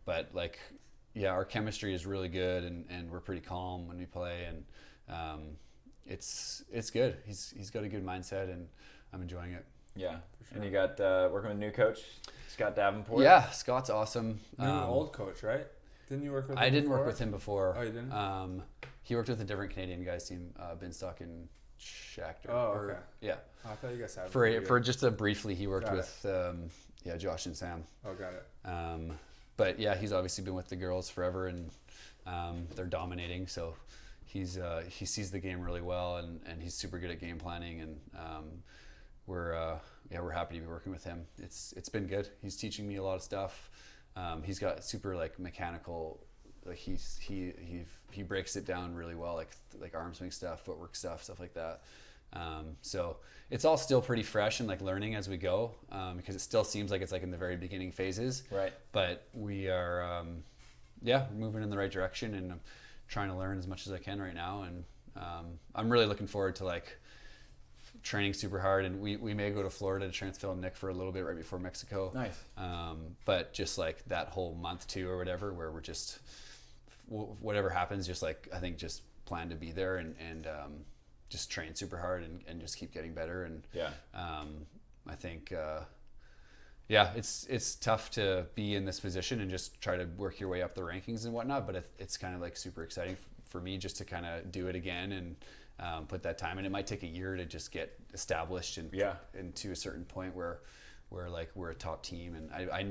but our chemistry is really good, and we're pretty calm when we play, and it's good. He's got a good mindset, and I'm enjoying it. Yeah, sure. And you got working with a new coach, Scott Davenport. Yeah, Scott's awesome. New old coach, right? Didn't you work with him I didn't before? work with him before. Oh, you didn't? He worked with a different Canadian guy's team, Binstock and Schachter. Oh, okay. Yeah. Oh, I thought you guys had for just briefly, he worked with Josh and Sam. Oh, got it. But yeah, he's obviously been with the girls forever, and they're dominating. So he sees the game really well, and he's super good at game planning, and we're happy to be working with him. It's been good. He's teaching me a lot of stuff. He's got super mechanical, he breaks it down really well, like arm swing stuff, footwork stuff like that. So it's all still pretty fresh and learning as we go, because it still seems like it's in the very beginning phases. Right. But we are, we're moving in the right direction, and trying to learn as much as I can right now, and I'm really looking forward to like training super hard, and we may go to Florida to transfer Nick for a little bit right before Mexico. Nice. But just like that whole month too or whatever, where we're just whatever happens, just like I think just plan to be there and just train super hard and just keep getting better. And I think it's tough to be in this position and just try to work your way up the rankings and whatnot, but it's kind of like super exciting for me just to kind of do it again and put that time in. It might take a year to just get established and to a certain point where like we're a top team, and I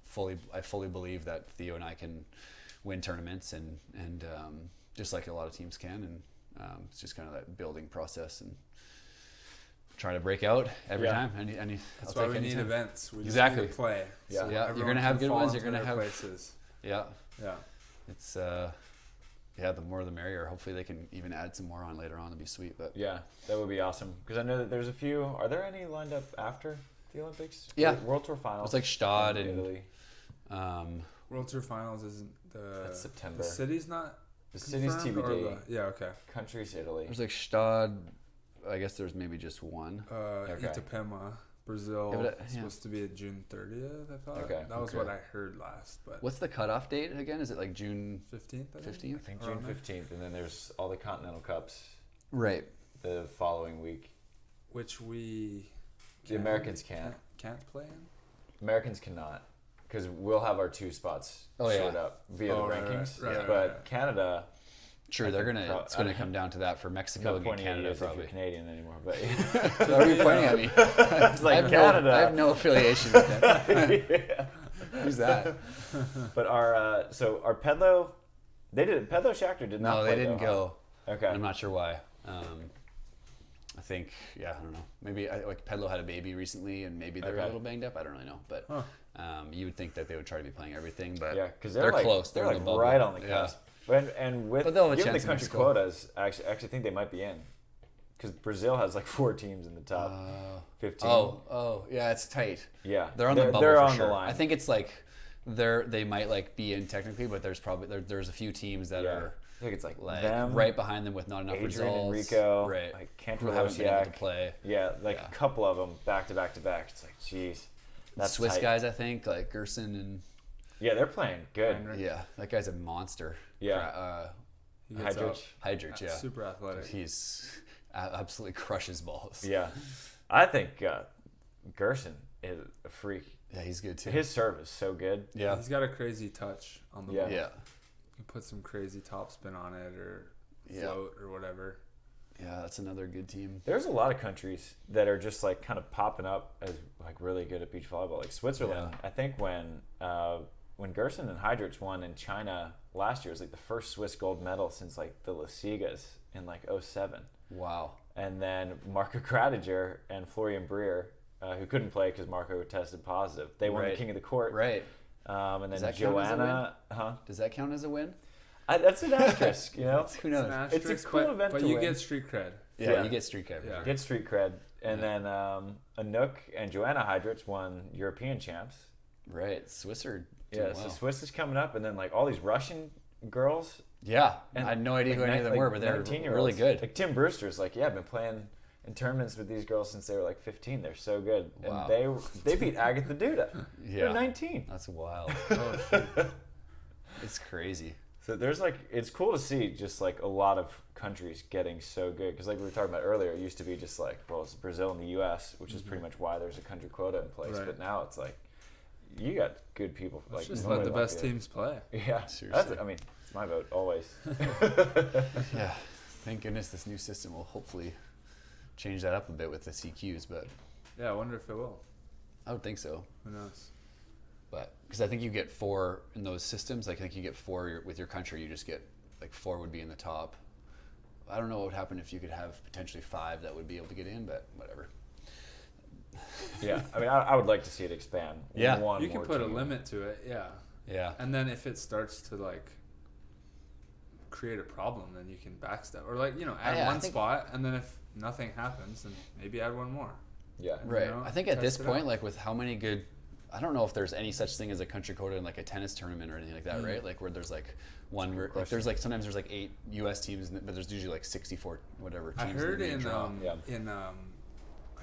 fully believe that Theo and I can win tournaments and just like a lot of teams can, and it's just kind of that building process and try to break out every time. That's why we need events. We exactly just need to play. So you're gonna have good ones. You're gonna have places. Yeah. It's the more the merrier. Hopefully they can even add some more on later on. That'd be sweet. But yeah, that would be awesome, because I know that there's a few. Are there any lined up after the Olympics? Yeah, World Tour finals. It's like Stade and Italy. World Tour finals isn't That's September. The city's not. The city's TBD. Okay. Country's Italy. There's like Stade. I guess there's maybe just one. Itapema, Brazil. Supposed to be at June 30th, I thought. Okay. That was what I heard last. But what's the cutoff date again? Is it like June 15th? 15th? I think June 15th, and then there's all the Continental Cups. Right. The following week. Which the Americans can't play in? Americans cannot, because we'll have our 2 spots showed up via the rankings. But Canada. True, it's gonna come down to that for Mexico and Canada probably. If you're Canadian anymore, but so are you pointing at me? It's like Canada. I have no affiliation with them. Who's that? But our Pedlo, Pedlo Shakhtar did not. No, play they didn't go. Okay, I'm not sure why. I think I don't know. Maybe like Pedlo had a baby recently, and maybe they're a little banged up. I don't really know, but you would think that they would try to be playing everything, but because they're like, close. They're like right on the cusp. And with given the country quotas, I actually think they might be in, because Brazil has like 4 teams in the top 15. Oh, yeah, it's tight. Yeah, they're on the bubble. They're on the line. I think it's like they might like be in technically, but there's probably there's a few teams that are. I think it's like them, right behind them with not enough Adrian results. Enrico, right? Like Cantor who haven't been able to play. Yeah, a couple of them back to back to back. It's like, geez, that's Swiss tight. guys, I think, like Gerson and. Yeah, they're playing good. Yeah, that guy's a monster. Yeah. Heidrich, yeah. Super athletic. He's absolutely crushes balls. Yeah. I think Gerson is a freak. Yeah, he's good too. His serve is so good. Yeah. He's got a crazy touch on the ball. Yeah. You put some crazy topspin on it or float or whatever. Yeah, that's another good team. There's a lot of countries that are just like kind of popping up as like really good at beach volleyball. Like Switzerland, I think when Gerson and Heidrich won in China last year, it was like the first Swiss gold medal since like the Ligas in like 2007. Wow. And then Marco Kradiger and Florian Breer, who couldn't play because Marco tested positive, they won the King of the Court. Right. And then Joanna, Does that count as a win? That's an asterisk, you know. Who knows? It's a cool event but to you win. get street cred. Yeah, you get street cred. Yeah. Get street cred. And then Anouk and Joanna Heidrich won European champs. Right. Swiss are so Swiss is coming up, and then like all these Russian girls. Yeah, and I had no idea who any of them were, but they're really good. Like Tim Brewster's like, I've been playing in tournaments with these girls since they were like 15. They're so good. Wow. And they beat Agatha Duda. Yeah. They're 19. That's wild. Oh, shit. It's crazy. So there's like, it's cool to see just like a lot of countries getting so good. Because like we were talking about earlier, it used to be just like, well, it's Brazil and the U.S., which is pretty much why there's a country quota in place. Right. But now it's like, you got good people. Let's just let the best teams play. Yeah. Seriously. It's my vote, always. Yeah. Thank goodness this new system will hopefully change that up a bit with the CQs, but... Yeah, I wonder if it will. I would think so. Who knows? But, because I think you get 4 in those systems. Like, I think you get 4 with your country. You just get, 4 would be in the top. I don't know what would happen if you could have potentially 5 that would be able to get in, but whatever. Yeah, I would like to see it expand. Yeah, you can put a limit to it. Yeah. Yeah. And then if it starts to create a problem, then you can backstep or add one spot, and then if nothing happens, then maybe add one more. Yeah. Right. I think at this point, with how many good I don't know if there's any such thing as a country quota in like a tennis tournament or anything like that, right? Like where there's like one, like there's like sometimes there's like 8 U.S. teams, but there's usually like 64 whatever teams. I heard in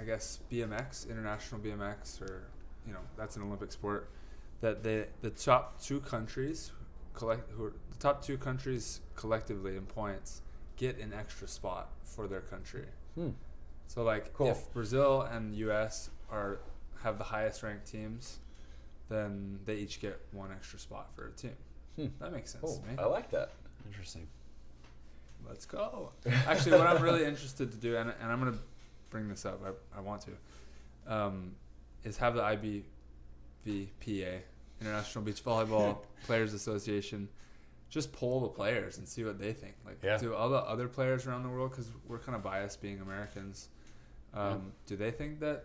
I guess BMX, international BMX, or that's an Olympic sport, that the top two countries collectively in points get an extra spot for their country. So like if Brazil and the US have the highest ranked teams, then they each get one extra spot for a team. That makes sense to me. I like that. Interesting. Let's go. Actually, what I'm really interested to do, and I'm going to bring this up, I want to, is have the IBVPA, International Beach Volleyball Players Association, just poll the players and see what they think. Like, do all the other players around the world, because we're kind of biased being Americans, do they think that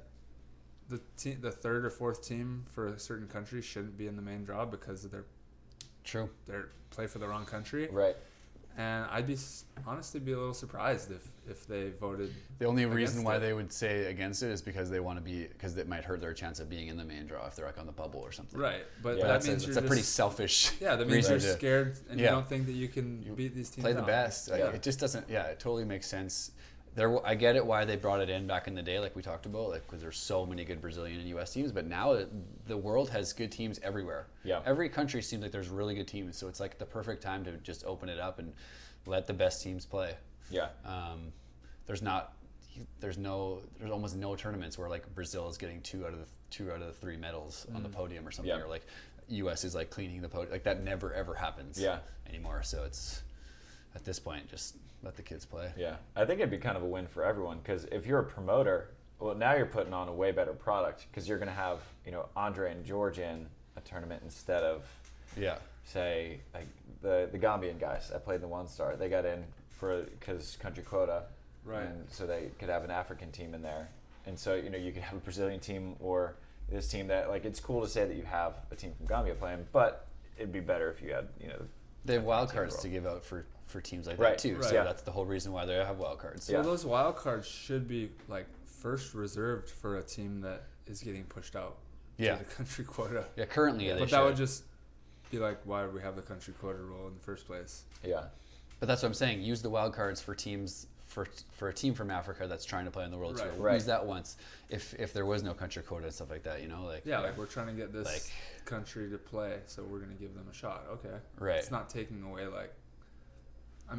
the third or fourth team for a certain country shouldn't be in the main draw because of their play for the wrong country? Right. And I'd honestly be a little surprised if they voted. The only reason why they would say against it is because they want to because it might hurt their chance of being in the main draw if they're like on the bubble or something. Right, but that means it's a pretty selfish. Yeah, that means you're scared and you don't think that you can beat these teams. Play the best. Like, it just doesn't. Yeah, it totally makes sense. I get it why they brought it in back in the day, like we talked about, like because there's so many good Brazilian and U.S. teams. But now the world has good teams everywhere. Yeah. Every country seems like there's really good teams, so it's like the perfect time to just open it up and let the best teams play. Yeah. There's almost no tournaments where like Brazil is getting two out of the 3 medals on the podium or something, or like U.S. is like cleaning the podium. Like that never ever happens anymore. So it's at this point just let the kids play. Yeah, I think it'd be kind of a win for everyone because if you're a promoter, well, now you're putting on a way better product because you're going to have Andre and George in a tournament instead of say like the Gambian guys that played in the One Star. They got in because country quota, right? And so they could have an African team in there, and so you could have a Brazilian team or this team that like it's cool to say that you have a team from Gambia playing, but it'd be better if you had they have wild cards to give out for teams like that too. Right. So that's the whole reason why they have wild cards. So those wild cards should be like first reserved for a team that is getting pushed out to the country quota. Yeah, currently but that would just be like, why would we have the country quota rule in the first place? Yeah, but that's what I'm saying. Use the wild cards for teams for a team from Africa that's trying to play on the World Tour. Right. Use that once if there was no country quota and stuff like that. Like we're trying to get this country to play, so we're going to give them a shot. Okay, right. It's not taking away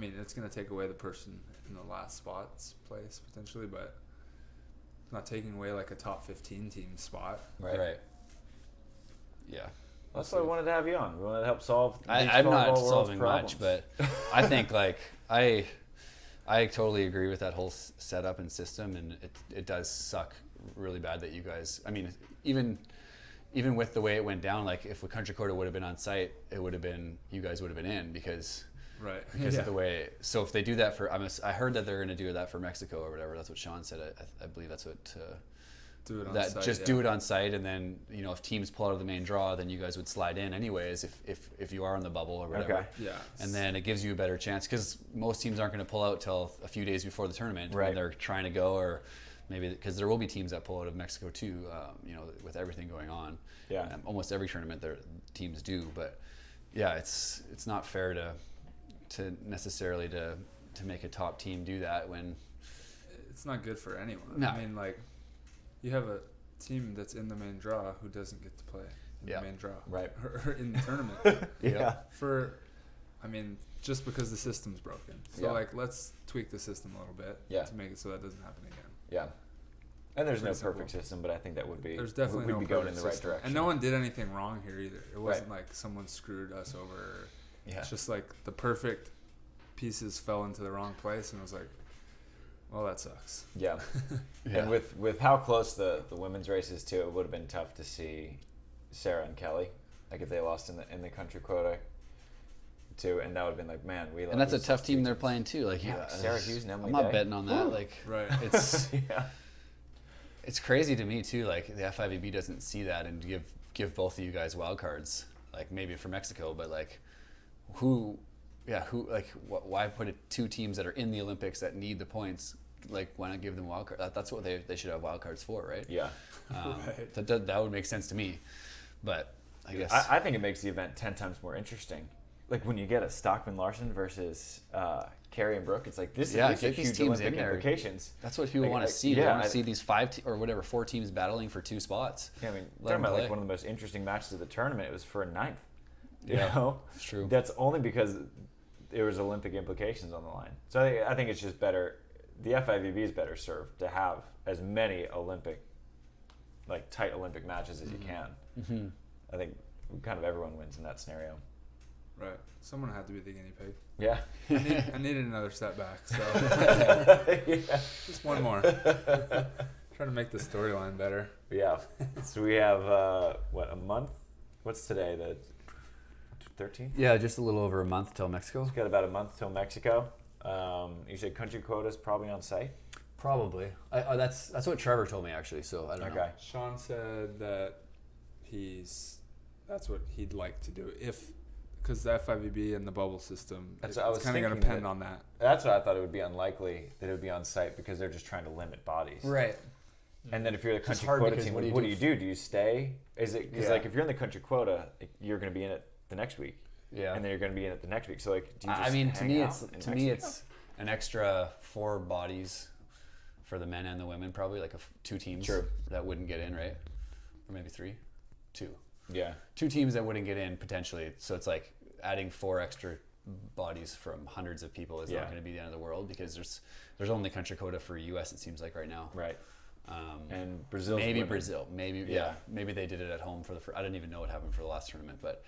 it's going to take away the person in the last spot's place potentially, but it's not taking away like a top 15 team spot. Right. Yeah. That's why I wanted to have you on. We wanted to help solve. I'm not solving much, but I think I totally agree with that whole setup and system, and it does suck really bad that you guys. I mean, even with the way it went down, like if a country quota would have been on site, it would have been you guys would have been in because of the way. So if they do that I heard that they're going to do that for Mexico or whatever. That's what Sean said. I believe that's what. Do it on site. Just do it on site, and then if teams pull out of the main draw, then you guys would slide in anyways if you are on the bubble or whatever. Okay. Yeah. And then it gives you a better chance because most teams aren't going to pull out till a few days before the tournament when they're trying to go, or maybe because there will be teams that pull out of Mexico too. With everything going on. Yeah. Almost every tournament their teams do, but it's not fair to necessarily to make a top team do that when it's not good for anyone. No. I mean, like. You have a team that's in the main draw who doesn't get to play in the main draw, right? Or in the tournament. Just because the system's broken. So let's tweak the system a little bit to make it so that doesn't happen again. Yeah. And there's no perfect system, but I think that would be. There's definitely we'd be going in the right direction. And no one did anything wrong here either. It wasn't like someone screwed us over. It's just like the perfect pieces fell into the wrong place, and it was like. Well, that sucks. Yeah. And with how close the women's race is too, it would have been tough to see Sarah and Kelly, like if they lost in the country quota too, and that would have been like, man, we. And that's a tough team they're playing too. Like Sarah Hughes and Emily. I'm not betting on that. Like it's it's crazy to me too. Like the FIVB doesn't see that and give both of you guys wild cards. Like maybe for Mexico, but like why put 2 teams that are in the Olympics that need the points like why not give them wild card? That's what they should have wild cards for, right? Yeah. Right. That would make sense to me, but I guess I think it makes the event 10 times more interesting. Like when you get a Stockman Larson versus Carey and Brooke, it's like these are huge Olympic implications. That's what people want to see. They want to see these 4 teams battling for 2 spots. Yeah, I mean, talking about like one of the most interesting matches of the tournament, it was for a 9th. You Yeah, know? it's true. That's only because there was Olympic implications on the line. So I think it's just better. The FIVB is better served to have as many tight Olympic matches as you can. Mm-hmm. I think kind of everyone wins in that scenario. Right. Someone had to be the guinea pig. Yeah. I needed another setback, so just one more. Trying to make the storyline better. Yeah. So we have a month? What's today? The 13th? Yeah, just a little over a month till Mexico. We've got about a month till Mexico. You said country quotas probably on site? Probably. That's what Trevor told me actually. So I don't know. Sean said that that's what he'd like to do because the FIVB and the bubble system, it's kind of going to depend on that. That's what I thought. It would be unlikely that it would be on site because they're just trying to limit bodies. Right. And then if you're the country quota team, what do you do? Do you stay? Is it because like if you're in the country quota, you're going to be in it the next week. Yeah. And then you're going to be in it the next week. So like, do you just I mean, hang to me, it's an extra 4 bodies for the men and the women, probably like 2 teams that wouldn't get in, right? Or maybe 3, 2. Yeah. 2 teams that wouldn't get in potentially. So it's like adding 4 extra bodies from hundreds of people is not going to be the end of the world because there's only country quota for US, it seems like right now. Right. And Brazil. Maybe Brazil. Maybe maybe they did it at home for I didn't even know what happened for the last tournament, but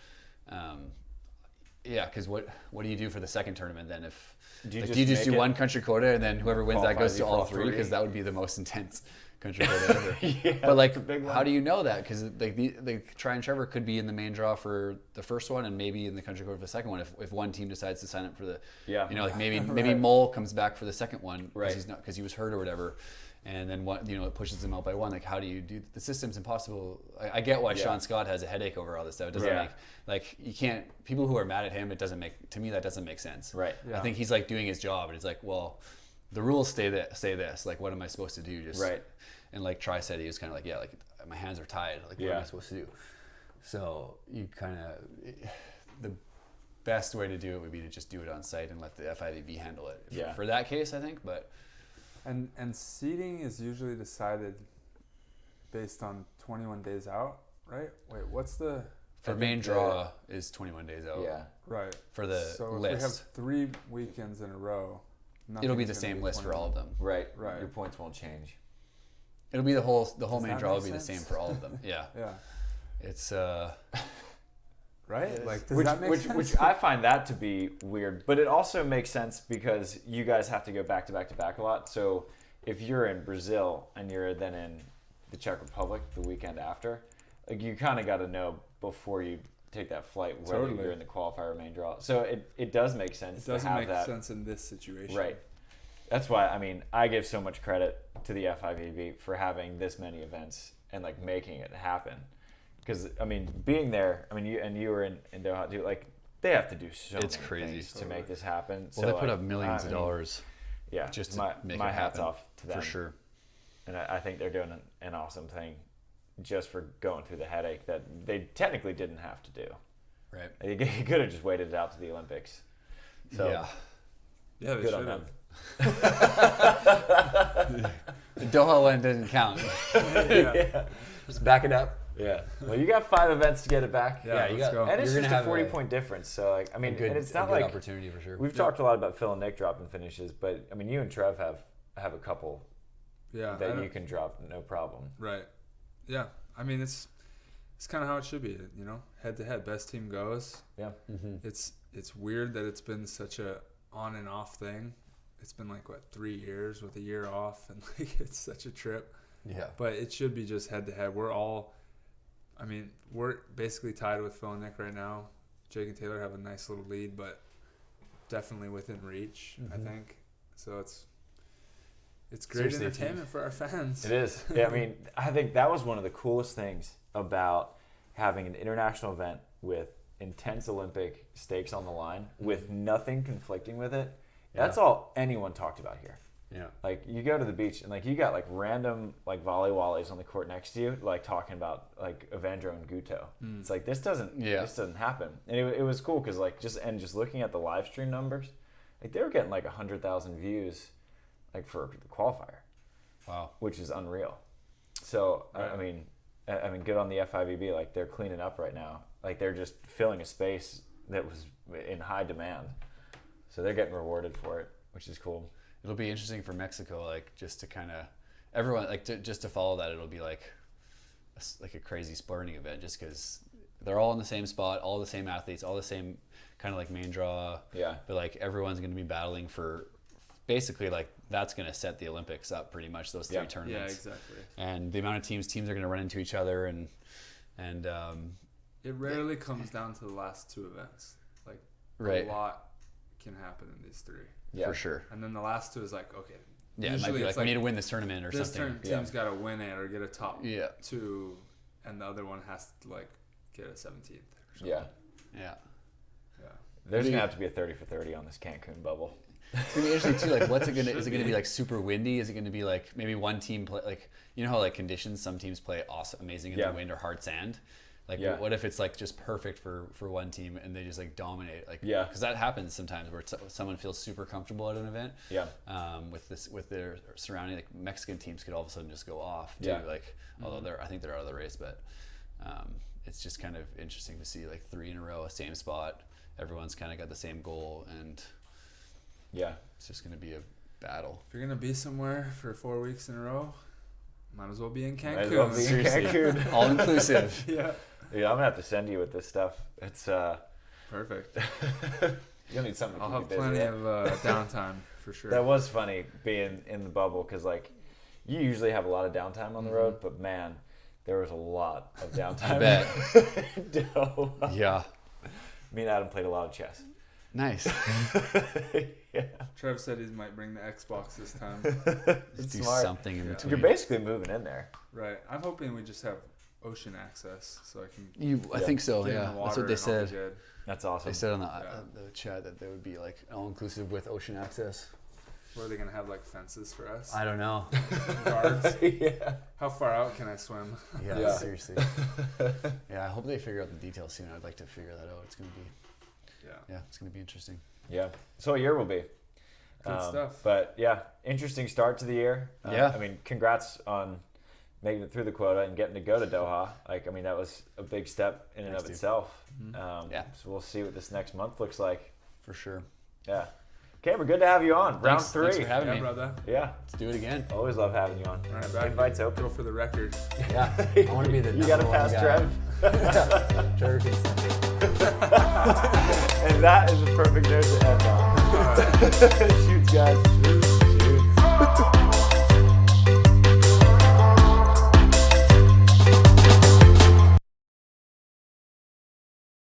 because what do you do for the second tournament then? If do you just do one country quota and then whoever wins that goes to all 3? Because that would be the most intense country quota ever. But like, how do you know that? Because like Try and Trevor could be in the main draw for the first one and maybe in the country quota for the second one if one team decides to sign up for the like maybe Mole comes back for the second one because he was hurt or whatever. And then it pushes them out by 1. Like, how do you do? The system's impossible. I get why Chaim Schalk has a headache over all this stuff. It doesn't make you can't. People who are mad at him, that doesn't make sense. Right. Yeah. I think he's like doing his job, and it's like, well, the rules say this. Like, what am I supposed to do? And like Try said, he was kind of like, like my hands are tied. Like, what am I supposed to do? So you kind of the best way to do it would be to just do it on site and let the FIVB handle it. For that case, I think, but. And seeding is usually decided based on 21 days out, right? Wait, what's the... For main draw is 21 days out. Yeah. Right. For the so list. if we have 3 weekends in a row, it'll be the same list for all of them. Right. Your points won't change. It'll be the whole main draw will be the same for all of them. Yeah. Yeah. It's right? Like, does that make sense? Which I find that to be weird, but it also makes sense because you guys have to go back to back to back a lot. So if you're in Brazil and you're then in the Czech Republic the weekend after, like you kind of got to know before you take that flight whether you're in the qualifier or main draw. So it does make sense. It doesn't make sense in this situation. Right. That's why I give so much credit to the FIVB for having this many events and like making it happen. Because being there, you were in Doha too. Like they have to do so many things to make this happen. Well, they put up millions of dollars. Yeah, just to make my it hats happen, off to them for sure. And I think they're doing an awesome thing, just for going through the headache that they technically didn't have to do. Right. They could have just waited it out to the Olympics. So they good on them. The Doha one didn't count. Just back it up. Yeah. Well, you got 5 events to get it back. Yeah, you got. Go. And it's You're just a 40-point difference. So and it's not like opportunity for sure. We've talked a lot about Phil and Nick dropping finishes, but you and Trev have a couple that you can drop no problem. Right. Yeah. It's kind of how it should be. Head to head, best team goes. Yeah. Mm-hmm. It's weird that it's been such a on and off thing. It's been 3 years with a year off, and it's such a trip. Yeah. But it should be just head to head. We're basically tied with Phil and Nick right now. Jake and Taylor have a nice little lead, but definitely within reach, I think. So it's great entertainment for our fans. It is. Yeah, I think that was one of the coolest things about having an international event with intense Olympic stakes on the line, with nothing conflicting with it. That's all anyone talked about here. Yeah. Like you go to the beach and like you got like random like volleyballers on the court next to you, like talking about like Evandro and Guto. It's like this doesn't happen. And it was cool because like just looking at the live stream numbers, like they were getting like 100,000 views, like for the qualifier. Wow. Which is unreal. So Right. I mean, good on the FIVB. Like they're cleaning up right now. Like they're just filling a space that was in high demand. So they're getting rewarded for it, which is cool. It'll be interesting for Mexico, like just to kind of everyone like just to follow that. It'll be like a crazy sporting event, just because they're all in the same spot, all the same athletes, all the same kind of like main draw. Yeah. But like everyone's going to be battling for basically like that's going to set the Olympics up pretty much, those three tournaments. Yeah, exactly. And the amount of teams are going to run into each other and it rarely comes down to the last two events. Like Right. a lot can happen in these three. Yeah. for sure. And then the last two is like, okay. Yeah, it might be like we need to win this tournament or this something. team's got to win it or get a top Yeah. two, and the other one has to like get a 17th. Or something. Yeah. Yeah. Yeah. There's going to have to be a 30 for 30 on this Cancun bubble. It's gonna be interesting too. Like, what's it gonna? Is it gonna be like super windy? Is it gonna be like maybe one team play like you know how like conditions? Some teams play awesome, amazing in the wind or hard sand. Like, what if it's like just perfect for one team and they just like dominate? Like, because that happens sometimes where someone feels super comfortable at an event. Yeah. With their surrounding, like Mexican teams could all of a sudden just go off too. Yeah. Like, although I think they're out of the race, but it's just kind of interesting to see like 3 in a row, same spot. Everyone's kind of got the same goal and. Yeah. It's just going to be a battle. If you're gonna be somewhere for 4 weeks in a row, might as well be in Cancun. Might as well be in Cancun. All inclusive. Yeah. Yeah, I'm gonna have to send you with this stuff. It's Perfect. you'll need something. To I'll keep have you busy plenty with. of downtime for sure. That was funny being in the bubble because like you usually have a lot of downtime on the road, but man, there was a lot of downtime. I bet. Doha. Yeah. Me and Adam played a lot of chess. Nice. Yeah. Trev said he might bring the Xbox this time. Let's do smart. something in between. You're basically moving in there. Right. I'm hoping we just have ocean access so I can I think so, get in yeah. the water That's what they and I'll be said. good. That's awesome. They said on the chat that they would be like all inclusive with ocean access. Where are they gonna have like fences for us? I don't know. Guards. Yeah. How far out can I swim? Yeah, seriously. Yeah, I hope they figure out the details soon. I'd like to figure that out. It's gonna be it's gonna be interesting. Yeah. So a year will be. Good stuff. But yeah, interesting start to the year. Yeah. I mean, congrats on making it through the quota and getting to go to Doha. Like, I mean, that was a big step in and of itself. Yeah. So we'll see what this next month looks like. For sure. Yeah. Cameron, good to have you on. Round Thanks 3. for having me. brother. Yeah. Let's do it again. Always love having you on. All right, back. Invites open. Go for the record. Yeah. I want to be the You got to pass Trev. Trevor can send it. And that is the perfect note to end on. Shoots, guys. Shoots.